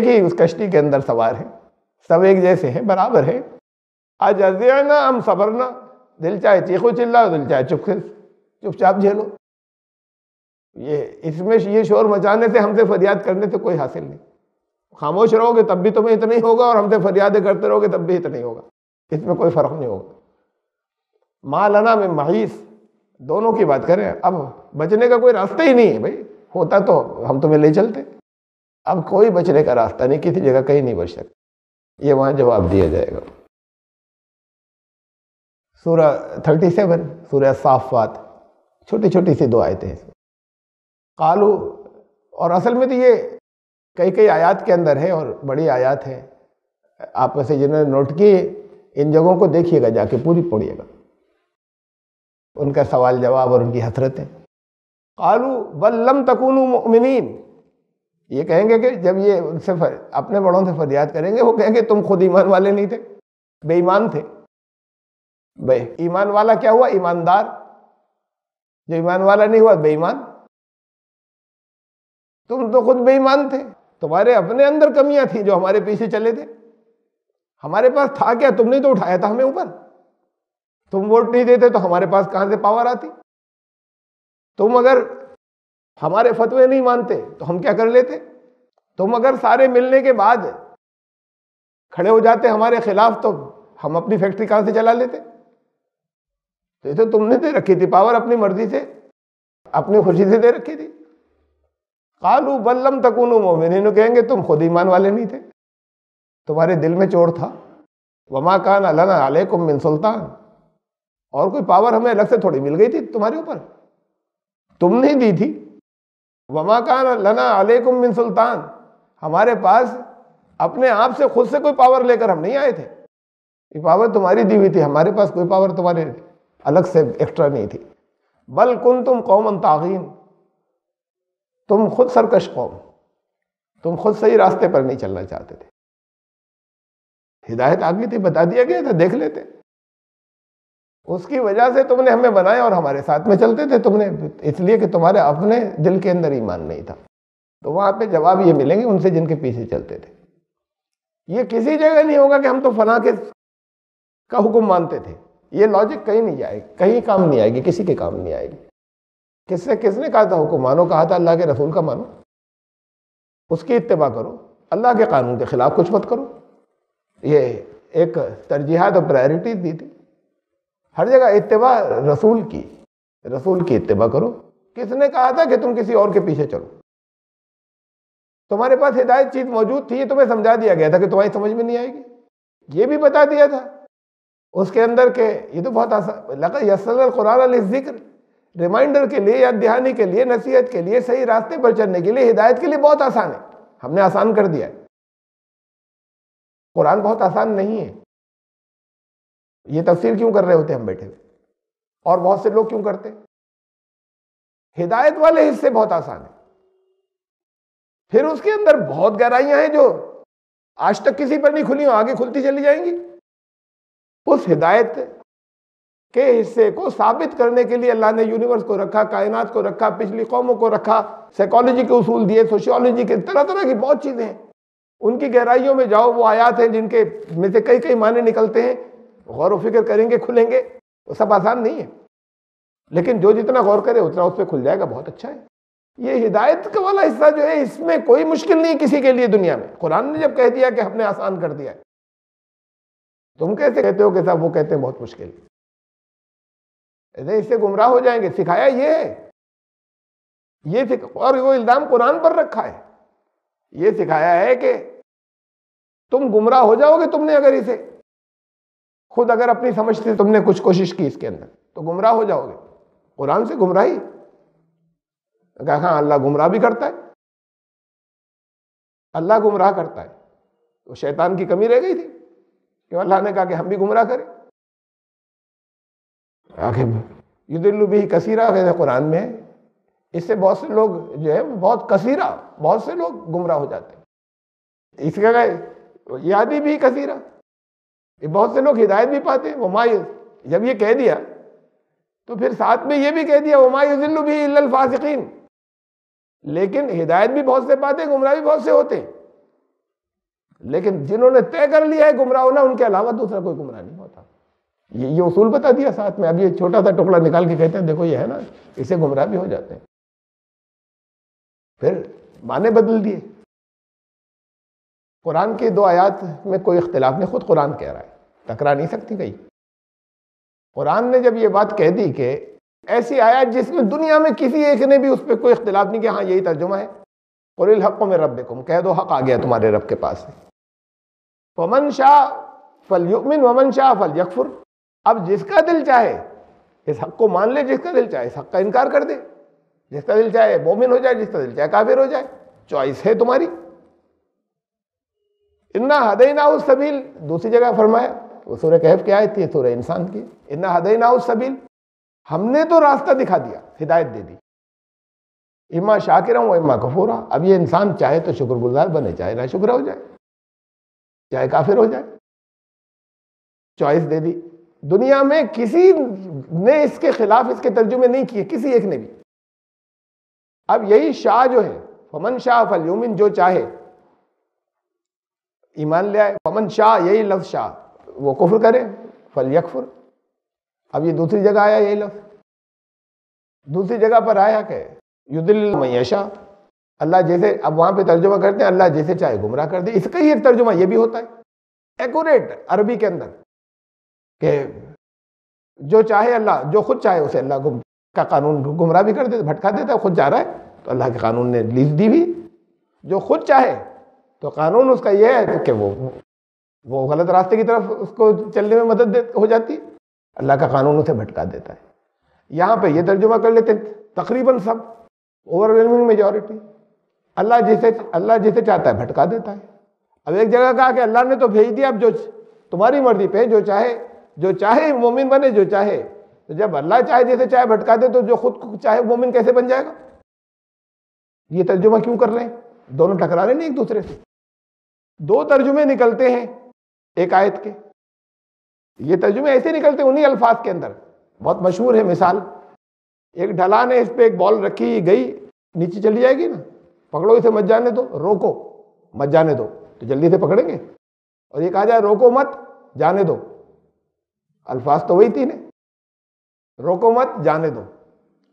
ہی اس کشتی کے اندر سوار ہیں، سب ایک جیسے ہیں، برابر ہیں۔ اجزعنا ام صبرنا، دل چاہے چیخو چلاؤ، دل چاہے چپ چاپ جھیلو۔ اس میں یہ شور مچانے سے، ہم سے فریاد کرنے سے کوئی حاصل نہیں۔ خاموش رہو گے تب بھی تمہیں اتنا ہی ہوگا، اور ہم سے فریادیں کرتے رہو گے تب بھی اتنا ہی ہوگا، اس میں کوئی فرق نہیں ہوگا۔ ما لنا من محیص، دونوں کی بات کریں، اب بچنے کا کوئی راستہ ہی نہیں ہے بھائی، ہوتا تو ہم تمہیں لے چلتے، اب کوئی بچنے کا راستہ نہیں، کسی جگہ کہیں نہیں بچ سکتے، یہ وہاں جواب دیا جائے گا۔ سورہ 37، سورہ صافات، چھوٹی چھوٹی سی 2 آیتیں ہیں۔ قالو، اور اصل میں تو یہ کئی آیات کے اندر ہے، اور بڑی آیات ہیں، آپ میں سے جنہوں نے نوٹ کی ان جگہوں کو دیکھیے گا، جا کے پوری پڑھیے گا، ان کا سوال جواب اور ان کی حسرتیں۔ قالوا بل لم تکونوا مؤمنین، یہ کہیں گے کہ جب یہ ان سے اپنے بڑوں سے فریاد کریں گے، وہ کہیں گے تم خود ایمان والے نہیں تھے، بے ایمان تھے۔ ایمان والا کیا ہوا؟ ایماندار۔ جو ایمان والا نہیں ہوا، بے ایمان۔ تم تو خود بے ایمان تھے، تمہارے اپنے اندر کمیاں تھیں جو ہمارے پیچھے چلے تھے۔ ہمارے پاس تھا کیا؟ تم نے تو اٹھایا تھا ہمیں اوپر، تم ووٹ نہیں دیتے تو ہمارے پاس کہاں سے پاور آتی؟ تم اگر ہمارے فتوے نہیں مانتے تو ہم کیا کر لیتے؟ تم اگر سارے ملنے کے بعد کھڑے ہو جاتے ہمارے خلاف تو ہم اپنی فیکٹری کہاں سے چلا لیتے؟ تو یہ تو تم نے دے رکھی تھی پاور، اپنی مرضی سے، اپنی خوشی سے دے رکھی تھی۔ قالوا بل لم تکونوا مؤمنین، کہیں گے تم خود ایمان والے نہیں تھے، تمہارے دل میں چور تھا۔ وما کان لنا علیکم من سلطان، اور کوئی پاور ہمیں الگ سے تھوڑی مل گئی تھی تمہارے اوپر، تم نہیں دی تھی۔ وما کان لنا علیکم من سلطان، ہمارے پاس اپنے آپ سے خود سے کوئی پاور لے کر ہم نہیں آئے تھے، یہ پاور تمہاری دی ہوئی تھی، ہمارے پاس کوئی پاور تمہارے الگ سے ایکسٹرا نہیں تھی۔ بل کنتم قوما طاغین، تم خود سرکش قوم، تم خود صحیح راستے پر نہیں چلنا چاہتے تھے۔ ہدایت آ گئی تھی، بتا دیا گیا تھا، دیکھ لیتے. اس کی وجہ سے تم نے ہمیں بنایا اور ہمارے ساتھ میں چلتے تھے تم نے، اس لیے کہ تمہارے اپنے دل کے اندر ایمان نہیں تھا. تو وہاں پہ جواب یہ ملیں گے ان سے جن کے پیچھے چلتے تھے. یہ کسی جگہ نہیں ہوگا کہ ہم تو فلاں کے کا حکم مانتے تھے. یہ لاجک کہیں نہیں جائے گی، کہیں کام نہیں آئے گی، کسی کے کام نہیں آئے گی. کس نے کہا تھا حکم مانو؟ کہا تھا اللہ کے رسول کا مانو، اس کی اتباع کرو، اللہ کے قانون کے خلاف کچھ مت کرو. یہ ایک ترجیحات اور پرائرٹیز دی تھی. ہر جگہ اتباع رسول کی اتباع کرو. کس نے کہا تھا کہ تم کسی اور کے پیچھے چلو؟ تمہارے پاس ہدایت چیز موجود تھی، یہ تمہیں سمجھا دیا گیا تھا کہ تمہاری سمجھ میں نہیں آئے گی. یہ بھی بتا دیا تھا اس کے اندر کہ یہ تو بہت آسان، لقد یسرنا القرآن للذکر، ریمائنڈر کے لیے، یاد دہانی کے لیے، نصیحت کے لیے، صحیح راستے پر چلنے کے لیے، ہدایت کے لیے بہت آسان ہے. ہم نے آسان کر دیا ہے. قرآن بہت آسان نہیں ہے. یہ تفسیر کیوں کر رہے ہوتے ہم بیٹھے ہوئے، اور بہت سے لوگ کیوں کرتے؟ ہدایت والے حصے بہت آسان ہیں، پھر اس کے اندر بہت گہرائیاں ہیں جو آج تک کسی پر نہیں کھلی ہوں، آگے کھلتی چلی جائیں گی. اس ہدایت کے حصے کو ثابت کرنے کے لیے اللہ نے یونیورس کو رکھا، کائنات کو رکھا، پچھلی قوموں کو رکھا، سائیکالوجی کے اصول دیے، سوشیولوجی کے، طرح طرح کی بہت چیزیں ہیں. ان کی گہرائیوں میں جاؤ، وہ آیات ہیں جن کے میں سے کئی معنی نکلتے ہیں. غور و فکر کریں گے، کھلیں گے. وہ سب آسان نہیں ہے، لیکن جو جتنا غور کرے اتنا اس پہ کھل جائے گا. بہت اچھا ہے. یہ ہدایت کا والا حصہ جو ہے، اس میں کوئی مشکل نہیں کسی کے لیے دنیا میں. قرآن نے جب کہہ دیا کہ ہم نے آسان کر دیا ہے، تم کیسے کہتے ہو کہ صاحب وہ کہتے ہیں بہت مشکل؟ اس سے گمراہ ہو جائیں گے. سکھایا یہ ہے، اور وہ الزام قرآن پر رکھا ہے. یہ سکھایا ہے کہ تم گمراہ ہو جاؤ گے. تم نے اگر اسے خود اگر اپنی سمجھ سے تم نے کچھ کوشش کی اس کے اندر تو گمراہ ہو جاؤ گے. قرآن سے گمراہی کہا، ہاں اللہ گمراہ بھی کرتا ہے، اللہ گمراہ کرتا ہے. تو شیطان کی کمی رہ گئی تھی کہ اللہ نے کہا کہ ہم بھی گمراہ کریں. آخر یضل بہ کثیرا ہے قرآن میں. اس سے بہت سے لوگ جو ہے بہت کثیرہ، بہت سے لوگ گمراہ ہو جاتے ہیں. اس کا یادی بھی کثیرہ، بہت سے لوگ ہدایت بھی پاتے ہیں. وما، جب یہ کہہ دیا تو پھر ساتھ میں یہ بھی کہہ دیا وما یضل بہ الا الفاسقین. لیکن ہدایت بھی بہت سے پاتے ہیں، گمراہ بھی بہت سے ہوتے ہیں. لیکن جنہوں نے طے کر لیا ہے گمراہ ہونا، ان کے علاوہ دوسرا کوئی گمراہ نہیں ہوتا. یہ اصول بتا دیا ساتھ میں. اب یہ چھوٹا سا ٹکڑا نکال کے کہتے ہیں دیکھو یہ ہے نا، اس سے گمراہ بھی ہو جاتے ہیں. پھر معنی بدل دیے. قرآن کی 2 آیات میں کوئی اختلاف نہیں، خود قرآن کہہ رہا ہے، ٹکرا نہیں سکتی کہیں. قرآن نے جب یہ بات کہہ دی کہ ایسی آیات جس میں دنیا میں کسی ایک نے بھی اس پہ کوئی اختلاف نہیں کہ ہاں یہی ترجمہ ہے، قُلِ الْحَقُّ مِن رَبِّكُمْ، کہہ دو حق آ گیا تمہارے رب کے پاس سے. فَمَنْ شَاءَ فَلْيُؤْمِنْ وَمَنْ شَاءَ فَلْيَكْفُرْ. اب جس کا دل چاہے اس حق کو مان لے، جس کا دل چاہے اس حق کا انکار کر دے. جس کا دل چاہے مومن ہو جائے، جس کا دل چاہے کافر ہو جائے. چوائس ہے تمہاری. اِنَّا هَدَيْنَاهُ السَّبِيلَ، دوسری جگہ فرمایا، وہ سورہ کہف کی آیت تھی، سورہ انسان کی. اِنَّا هَدَيْنَاهُ السَّبِيلَ، ہم نے تو راستہ دکھا دیا، ہدایت دے دی. اما شاکرا و اما کفورا. اب یہ انسان چاہے تو شکر گزار بنے، چاہے ناشکر ہو جائے، چاہے کافر ہو جائے. چوائس دے دی. دنیا میں کسی نے اس کے خلاف اس کے ترجمے نہیں کیے، کسی ایک نے بھی. اب یہی شاء جو ہے، فمن شاء فلیؤمن، جو چاہے ایمان لے آئے. فمن شاء، یہی لفظ شاء، وہ کفر کرے، فلیکفر. اب یہ دوسری جگہ آیا یہی لفظ. دوسری جگہ پر آیا کہ یضل من یشاء، اللہ جیسے، اب وہاں پہ ترجمہ کرتے ہیں اللہ جیسے چاہے گمراہ کر دے. اس کا ہی ایک ترجمہ یہ بھی ہوتا ہے ایکوریٹ عربی کے اندر، کہ جو چاہے اللہ، جو خود چاہے اسے اللہ کا قانون گمراہ بھی کر دیتا، بھٹکا دیتا ہے. خود جا رہا ہے تو اللہ کے قانون نے لیز دی ہوئی. جو خود چاہے تو قانون اس کا یہ ہے کہ وہ غلط راستے کی طرف اس کو چلنے میں مدد ہو جاتی ہے، اللہ کا قانون اسے بھٹکا دیتا ہے. یہاں پہ یہ ترجمہ کر لیتے ہیں تقریباً سب، اوور ویلمنگ میجورٹی، اللہ جسے چاہتا ہے بھٹکا دیتا ہے. اب ایک جگہ کہا کہ اللہ نے تو بھیج دیا، اب جو تمہاری مرضی پہ، جو چاہے مومن بنے، جو چاہے. تو جب اللہ چاہے جیسے چاہے بھٹکا دے، تو جو خود چاہے مومن کیسے بن جائے گا؟ یہ ترجمہ کیوں کر رہے ہیں؟ دونوں ٹکرا رہے نہیں ایک دوسرے سے. 2 ترجمے نکلتے ہیں ایک آیت کے. یہ ترجمے ایسے نکلتے انہی الفاظ کے اندر. بہت مشہور ہے مثال, ایک ڈھلان ہے, اس پہ ایک بال رکھی گئی, نیچے چلی جائے گی نا, پکڑو اسے مت جانے دو, روکو مت جانے دو, تو جلدی سے پکڑیں گے. اور یہ کہا جائے روکو مت جانے دو, الفاظ تو وہی تین ہیں, روکو مت جانے دو,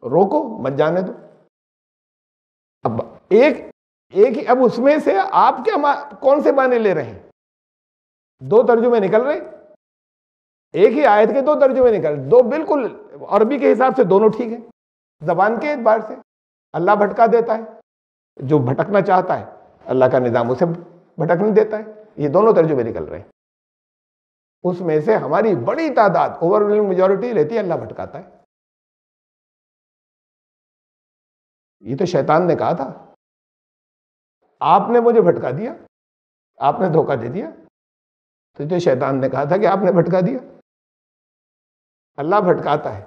روکو مت جانے دو. اب ایک ہی, اب اس میں سے آپ کیا کون سے معنی لے رہے ہیں؟ دو ترجمے نکل رہے, ایک ہی آیت کے دو ترجمے نکل رہے, دو بالکل عربی کے حساب سے دونوں ٹھیک ہیں, زبان کے اعتبار سے اللہ بھٹکا دیتا ہے, جو بھٹکنا چاہتا ہے اللہ کا نظام اسے بھٹکنے دیتا ہے. یہ دونوں ترجمے نکل رہے ہیں. اس میں سے ہماری بڑی تعداد, اوورولنگ میجورٹی رہتی ہے اللہ بھٹکاتا ہے. یہ تو شیطان نے کہا تھا, آپ نے مجھے بھٹکا دیا, آپ نے دھوکہ دے دیا. تو یہ تو شیطان نے کہا تھا کہ آپ نے بھٹکا دیا. اللہ بھٹکاتا ہے.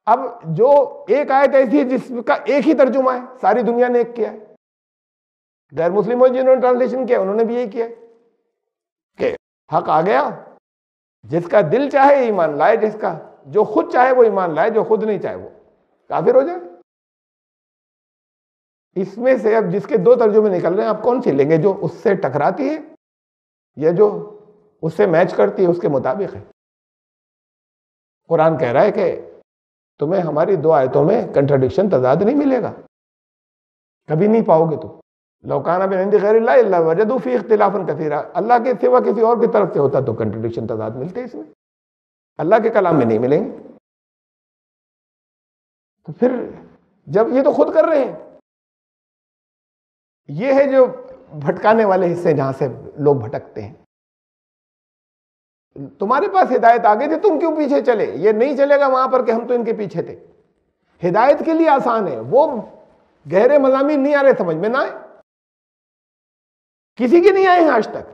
اب جو ایک آیت ایسی ہے جس کا ایک ہی ترجمہ ہے, ساری دنیا نے ایک کیا ہے. غیر مسلموں جنہوں نے ٹرانسلیشن کیا انہوں نے بھی یہی کیا ہے کہ حق آ گیا, جس کا دل چاہے ایمان لائے, جس کا جو خود چاہے وہ ایمان لائے, جو خود نہیں چاہے وہ کافر ہو جائے. اس میں سے اب جس کے دو ترجمے نکل رہے ہیں, آپ کون سی لیں گے؟ جو اس سے ٹکراتی ہے یا جو اس سے میچ کرتی ہے, اس کے مطابق ہے. قرآن کہہ رہا ہے کہ تمہیں ہماری دو آیتوں میں کنٹراڈکشن, تضاد نہیں ملے گا, کبھی نہیں پاؤ گے. تو لو کان من عند غیر اللہ الا وجدوا فی اختلافا کثیرا, اللہ کے سوا کسی اور کی طرف سے ہوتا تو کنٹراڈکشن, تضاد ملتے اس میں, اللہ کے کلام میں نہیں ملیں گے. تو پھر جب یہ تو خود کر رہے ہیں, یہ ہے جو بھٹکانے والے حصے جہاں سے لوگ بھٹکتے ہیں. تمہارے پاس ہدایت آ گئی تھی, تم کیوں پیچھے چلے؟ یہ نہیں چلے گا وہاں پر کہ ہم تو ان کے پیچھے تھے. ہدایت کے لیے آسان ہے, وہ گہرے مضامین نہیں آ رہے, سمجھ میں نہ آئے, کسی کے نہیں آئے ہیں آج تک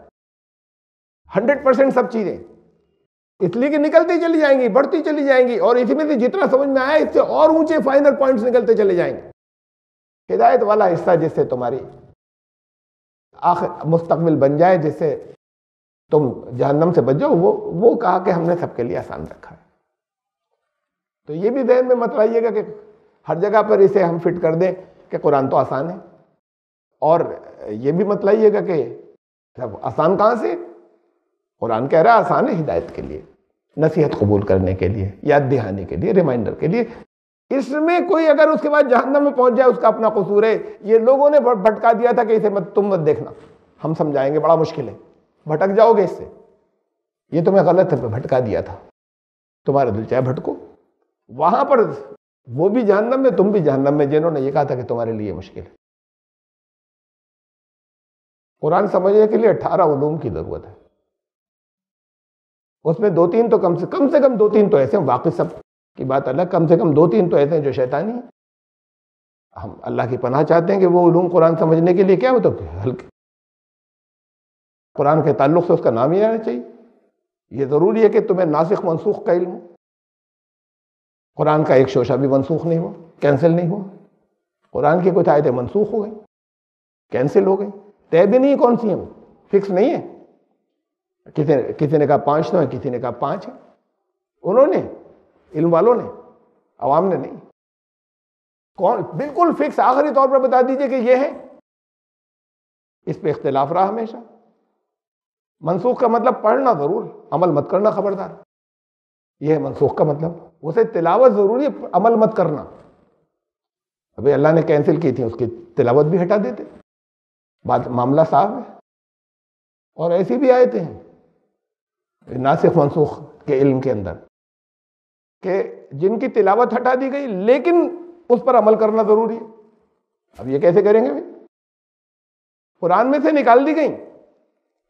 100% سب چیزیں, اس لیے کہ نکلتی چلی جائیں گی, بڑھتی چلی جائیں گی, اور اسی میں سے جتنا سمجھ میں آیا اس سے اور اونچے فائنل پوائنٹس نکلتے چلے جائیں گے. ہدایت والا حصہ جس سے تمہاری آخر مستقبل بن جائے, جس سے تم جہنم سے بچ جاؤ, وہ کہا کہ ہم نے سب کے لیے آسان رکھا ہے. تو یہ بھی ذہن میں مت لائیے گا کہ ہر جگہ پر اسے ہم فٹ کر دیں کہ قرآن تو آسان ہے, اور یہ بھی مت لائیے گا کہ سب آسان کہاں سے, قرآن کہہ رہا ہے آسان ہے ہدایت کے لیے, نصیحت قبول کرنے کے لیے, یاد دہانی کے لیے, ریمائنڈر کے لیے. اس میں کوئی اگر اس کے بعد جہنم میں پہنچ جائے اس کا اپنا قصور ہے. یہ لوگوں نے بھٹکا دیا تھا کہ اسے تم مت دیکھنا, ہم سمجھائیں گے, بڑا مشکل ہے, بھٹک جاؤ گے اس سے, یہ تمہیں غلط ہے بھٹکا دیا تھا, تمہارا دل چاہے بھٹکو. وہاں پر وہ بھی جہنم میں, تم بھی جہنم میں, جنہوں نے یہ کہا تھا کہ تمہارے لیے مشکل ہے. قرآن سمجھنے کے لیے 18 علوم کی ضرورت ہے. اس میں 2-3 تو کم سے کم 2-3 تو ایسے ہیں, واقعی سب کی بات الگ, کم سے کم 2-3 تو ایسے ہیں جو شیطانی ہیں. ہم اللہ کی پناہ چاہتے ہیں کہ وہ علوم قرآن سمجھنے کے لیے کیا ہو تو ہلکے, قرآن کے تعلق سے اس کا نام ہی آنا چاہیے. یہ ضروری ہے کہ تمہیں ناسخ منسوخ کا علم ہو. قرآن کا ایک شوشہ بھی منسوخ نہیں ہوا, کینسل نہیں ہوا. قرآن کی کچھ آیتیں منسوخ ہو گئی, کینسل ہو گئی, طے بھی نہیں کون سی ہیں, وہ فکس نہیں ہے. کسی نے کہا 5 تو ہے, کسی نے کہا 5 ہے. انہوں نے, علم والوں نے, عوام نے نہیں. کون بالکل فکس آخری طور پر بتا دیجئے کہ یہ ہے, اس پہ اختلاف رہا ہمیشہ. منسوخ کا مطلب پڑھنا ضرور, عمل مت کرنا, خبردار. یہ ہے منسوخ کا مطلب, اسے تلاوت ضروری ہے, عمل مت کرنا. ابھی اللہ نے کینسل کی تھی, اس کی تلاوت بھی ہٹا دیتے, بات معاملہ صاف ہے. اور ایسی بھی آیتیں ہیں ناسخ منسوخ کے علم کے اندر کہ جن کی تلاوت ہٹا دی گئی لیکن اس پر عمل کرنا ضروری ہے. اب یہ کیسے کریں گے؟ قرآن میں سے نکال دی گئی,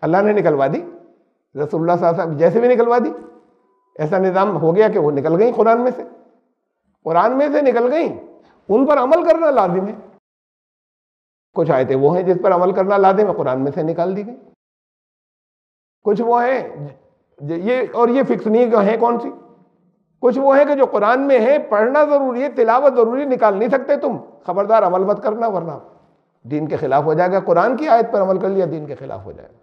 اللہ نے نکلوا دی, رسول اللہ صلی اللہ علیہ وسلم جیسے بھی نکلوا دی. ایسا نظام ہو گیا کہ وہ نکل گئی قرآن میں سے, قرآن میں سے نکل گئی, ان پر عمل کرنا لازم ہے. کچھ آیتیں وہ ہیں جس پر عمل کرنا لازم ہے, قرآن میں سے نکال دی گئی. کچھ وہ ہیں یہ, اور یہ فکس نہیں کہ ہیں کون سی. کچھ وہ ہیں کہ جو قرآن میں ہے, پڑھنا ضروری ہے, تلاوت ضروری ہے, نکال نہیں سکتے تم, خبردار عمل مت کرنا ورنہ دین کے خلاف ہو جائے گا. قرآن کی آیت پر عمل کر لیا دین کے خلاف ہو جائے گا.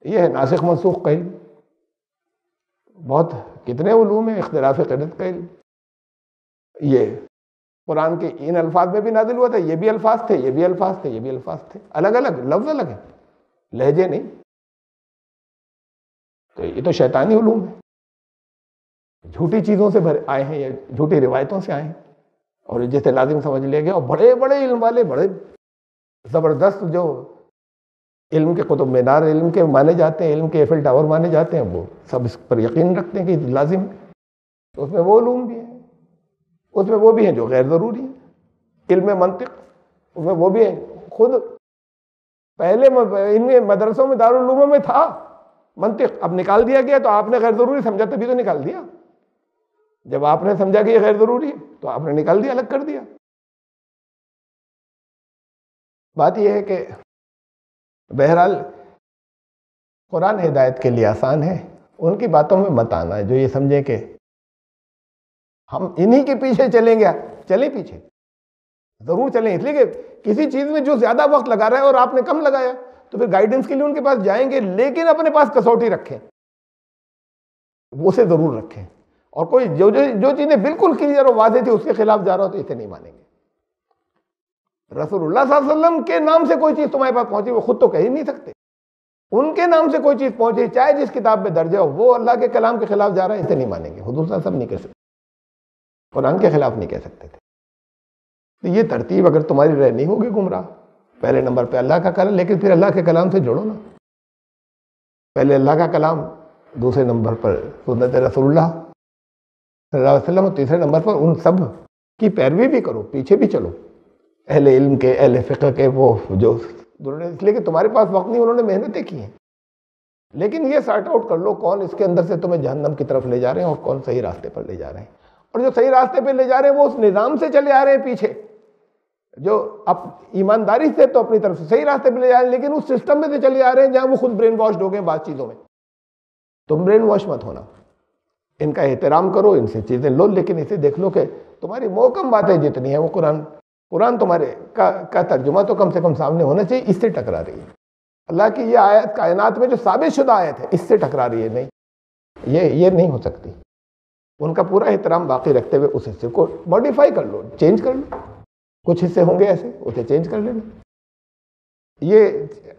یہ ہے ناسخ منسوخ کا علم. بہت کتنے علوم ہیں. اختلاف قدرت کا علم. یہ قرآن کے ان الفاظ میں بھی نازل ہوا تھا, یہ بھی الفاظ تھے, یہ بھی الفاظ تھے, یہ بھی الفاظ تھے, الگ الگ لفظ الگ ہیں, لہجے نہیں. تو یہ تو شیطانی علوم ہے, جھوٹی چیزوں سے آئے ہیں یا جھوٹی روایتوں سے آئے ہیں, اور جسے لازم سمجھ لیا گیا. اور بڑے بڑے علم والے, بڑے زبردست جو علم کے قطب مینار علم کے مانے جاتے ہیں, علم کے ایفل ٹاور مانے جاتے ہیں, وہ سب اس پر یقین رکھتے ہیں کہ لازم ہے. تو اس میں وہ علوم بھی ہیں, اس میں وہ بھی ہیں جو غیر ضروری ہیں. علم منطق اس میں وہ بھی ہیں. خود پہلے ان مدرسوں میں دارالعلوموں میں تھا منطق, اب نکال دیا گیا. تو آپ نے غیر ضروری سمجھا تبھی تو نکال دیا. جب آپ نے سمجھا کہ یہ غیر ضروری ہے تو آپ نے نکال دیا, الگ کر دیا. بات یہ ہے کہ بہرحال قرآن ہدایت کے لیے آسان ہے, ان کی باتوں میں مت آنا ہے جو یہ سمجھیں کہ ہم انہی کے پیچھے چلیں گے. چلیں پیچھے, ضرور چلیں, اس لیے کہ کسی چیز میں جو زیادہ وقت لگا رہا ہے اور آپ نے کم لگایا تو پھر گائیڈنس کے لیے ان کے پاس جائیں گے, لیکن اپنے پاس کسوٹی رکھیں, وہ سے ضرور رکھیں. اور کوئی جو چیزیں بالکل کلیئر اور واضح تھی اس کے خلاف جا رہا ہو تو اسے نہیں مانیں گے. رسول اللہ صلی اللہ علیہ وسلم کے نام سے کوئی چیز تمہارے پاس پہنچی, وہ خود تو کہہ ہی نہیں سکتے. ان کے نام سے کوئی چیز پہنچی, چاہے جس کتاب میں درج ہو, وہ اللہ کے کلام کے خلاف جا رہا ہے, اسے نہیں مانیں گے. حضور صلی اللہ علیہ وسلم نہیں کہہ سکتے, قرآن کے خلاف نہیں کہہ سکتے تھے. تو یہ ترتیب اگر تمہاری رہنی ہوگی گمراہ, پہلے نمبر پہ اللہ کا کلام, لیکن پھر اللہ کے کلام سے جڑو نا. پہلے اللہ کا کلام, دوسرے نمبر پر سنت رسول اللہ صلی اللہ علیہ وسلم, اور تیسرے نمبر پر ان سب کی پیروی بھی کرو, پیچھے بھی چلو, اہل علم کے, اہل فقہ کے, وہ جو اس لیے کہ تمہارے پاس وقت نہیں, انہوں نے محنتیں کی ہیں. لیکن یہ سارٹ آؤٹ کر لو کون اس کے اندر سے تمہیں جہنم کی طرف لے جا رہے ہیں اور کون صحیح راستے پر لے جا رہے ہیں. اور جو صحیح راستے پہ لے جا رہے ہیں وہ اس نظام سے چلے آ رہے ہیں پیچھے, جو اب ایمانداری سے تو اپنی طرف سے صحیح راستے پہ لے جا رہے ہیں, لیکن اس سسٹم میں سے چلے آ رہے ہیں جہاں وہ خود برین واشڈ ہو گئے بعض چیزوں میں. تم برین واش مت ہونا, ان کا احترام کرو, ان سے چیزیں لو, لیکن اسے دیکھ لو کہ تمہاری محکم باتیں جتنی ہیں وہ قرآن تمہارے کا ترجمہ تو کم سے کم سامنے ہونا چاہیے. اس سے ٹکرا رہی ہے اللہ کی یہ آیت کائنات میں جو ثابت شدہ آیت ہے, اس سے ٹکرا رہی ہے. نہیں, یہ نہیں ہو سکتی. ان کا پورا احترام باقی رکھتے ہوئے اس حصے کو ماڈیفائی کر لو, چینج کر لو. کچھ حصے ہوں گے ایسے, اسے چینج کر لینا. یہ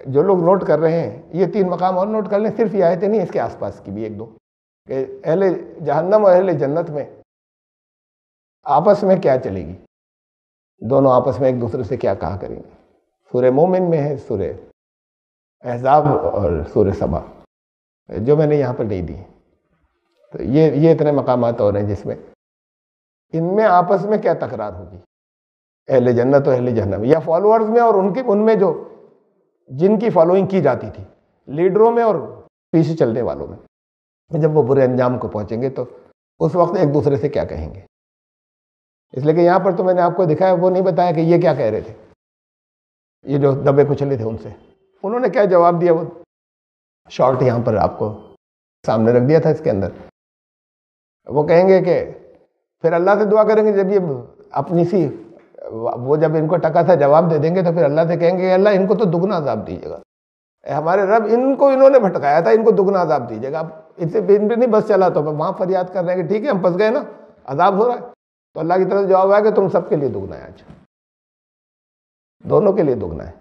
جو لوگ نوٹ کر رہے ہیں, یہ 3 مقام اور نوٹ کر لیں. صرف یہ آیتیں نہیں, اس کے آس پاس کی بھی 1-2, کہ اہل جہنم اور اہل جنت میں آپس میں کیا چلے گی, دونوں آپس میں ایک دوسرے سے کیا کہا کریں گے. سورہ مومن میں ہے, سورہ احزاب اور سورہ سبا, جو میں نے یہاں پر نہیں دی. تو یہ اتنے مقامات اور ہیں جس میں ان میں آپس میں کیا تکرار ہوگی, اہل جنت اور اہل جہنم, یا فالوورز میں اور ان میں جو جن کی فالوئنگ کی جاتی تھی, لیڈروں میں اور پیچھے چلنے والوں میں. جب وہ برے انجام کو پہنچیں گے تو اس وقت ایک دوسرے سے کیا کہیں گے. اس لیے کہ یہاں پر تو میں نے آپ کو دکھایا, وہ نہیں بتایا کہ یہ کیا کہہ رہے تھے. یہ جو دبے کچلے تھے ان سے انہوں نے کیا جواب دیا, وہ شارٹ یہاں پر آپ کو سامنے رکھ دیا تھا. اس کے اندر وہ کہیں گے کہ پھر اللہ سے دعا کریں گے, جب یہ اپنی سی وہ جب ان کو ٹکا تھا جواب دے دیں گے تو پھر اللہ سے کہیں گے اللہ ان کو تو دگنا عذاب دیجیے گا. ہمارے رب انہوں نے بھٹکایا تھا, ان کو دگنا عذاب دیجیے گا. اب ان سے ان پہ نہیں بس چلا تو وہاں فریاد کر رہے ہیں کہ ٹھیک ہے ہم پھنس گئے نا, عذاب ہو رہا ہے. تو اللہ کی طرف جواب آیا کہ تم سب کے لیے دگنا ہے, آج دونوں کے لیے دگنا ہے.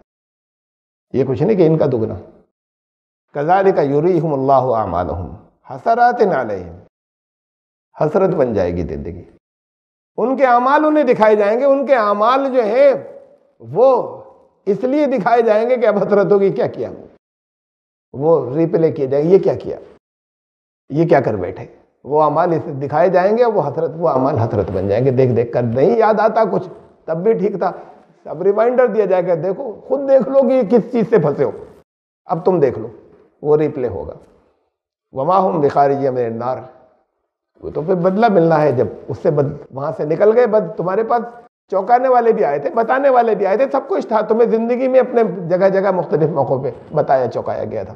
یہ کچھ نہیں کہ ان کا دگنا. کذالک یریہم اللہ اعمالہم حسرات علیہم, حسرت بن جائے گی زندگی, ان کے اعمال انہیں دکھائے جائیں گے. ان کے اعمال جو ہیں وہ اس لیے دکھائے جائیں گے کہ اب حسرت ہوگی, کیا کیا وہ ریپلے کیے جائیں گے, یہ کیا کیا, یہ کیا کر بیٹھے. وہ اعمال اسے دکھائے جائیں گے, وہ اعمال حسرت بن جائیں گے. دیکھ دیکھ کر نہیں یاد آتا کچھ, تب بھی ٹھیک تھا. اب ریمائنڈر دیا جائے گا, دیکھو خود دیکھ لو کہ کس چیز سے پھنسے ہو, اب تم دیکھ لو, وہ ریپلے ہوگا. وما ہم بخارجین من النار, وہ تو پھر بدلہ ملنا ہے. جب اس سے وہاں سے نکل گئے, تمہارے پاس چونکانے والے بھی آئے تھے, بتانے والے بھی آئے تھے, سب کچھ تھا. تمہیں زندگی میں اپنے جگہ جگہ مختلف موقعوں پہ بتایا چوکایا گیا تھا,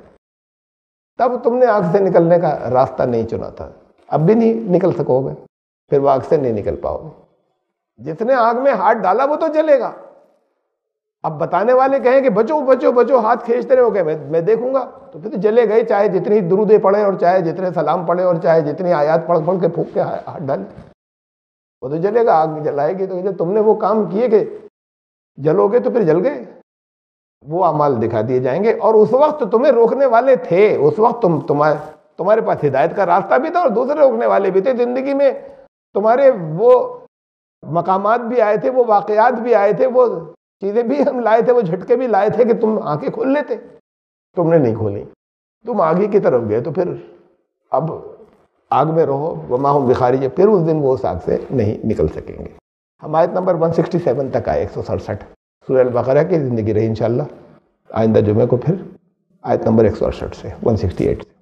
تب تم نے آگ سے نکلنے کا راستہ نہیں چنا تھا. اب بھی نہیں نکل سکو گے, پھر وہ آگ سے نہیں نکل پاؤ گے. جس نے آگ میں ہاتھ ڈالا وہ تو جلے گا, اب بتانے والے کہیں کہ بچو بچو بچو، ہاتھ کھینچتے رہے ہو کہ میں دیکھوں گا، تو پھر تو جلے گئے، چاہے جتنی درودیں پڑھیں اور چاہے جتنے سلام پڑھیں اور چاہے جتنی آیات پڑھ پڑھ کے پھونک کے ہاتھ ڈالیں، وہ تو جلے گا، آگ جلائے گی۔ تو جب تم نے وہ کام کیے کہ جلو گے تو پھر جل گئے، وہ اعمال دکھا دیے جائیں گے۔ اور اس وقت تمہیں روکنے والے تھے، اس وقت تمہارے پاس ہدایت کا راستہ بھی تھا اور دوسرے روکنے والے بھی تھے، زندگی میں تمہارے وہ مقامات بھی آئے تھے، وہ واقعات بھی آئے تھے، وہ چیزیں بھی ہم لائے تھے، وہ جھٹکے بھی لائے تھے کہ تم آنکھیں کھول لیتے، تم نے نہیں کھولی، تم آگے کی طرف گئے، تو پھر اب آگ میں رہو، وما ہم بخارج، پھر اس دن وہ اس آگ سے نہیں نکل سکیں گے۔ ہم آیت نمبر 167 تک آئے، 167 سورہ البقرہ کی زندگی رہی، انشاءاللہ آئندہ جمعے کو پھر آیت نمبر 168 سے 168 سے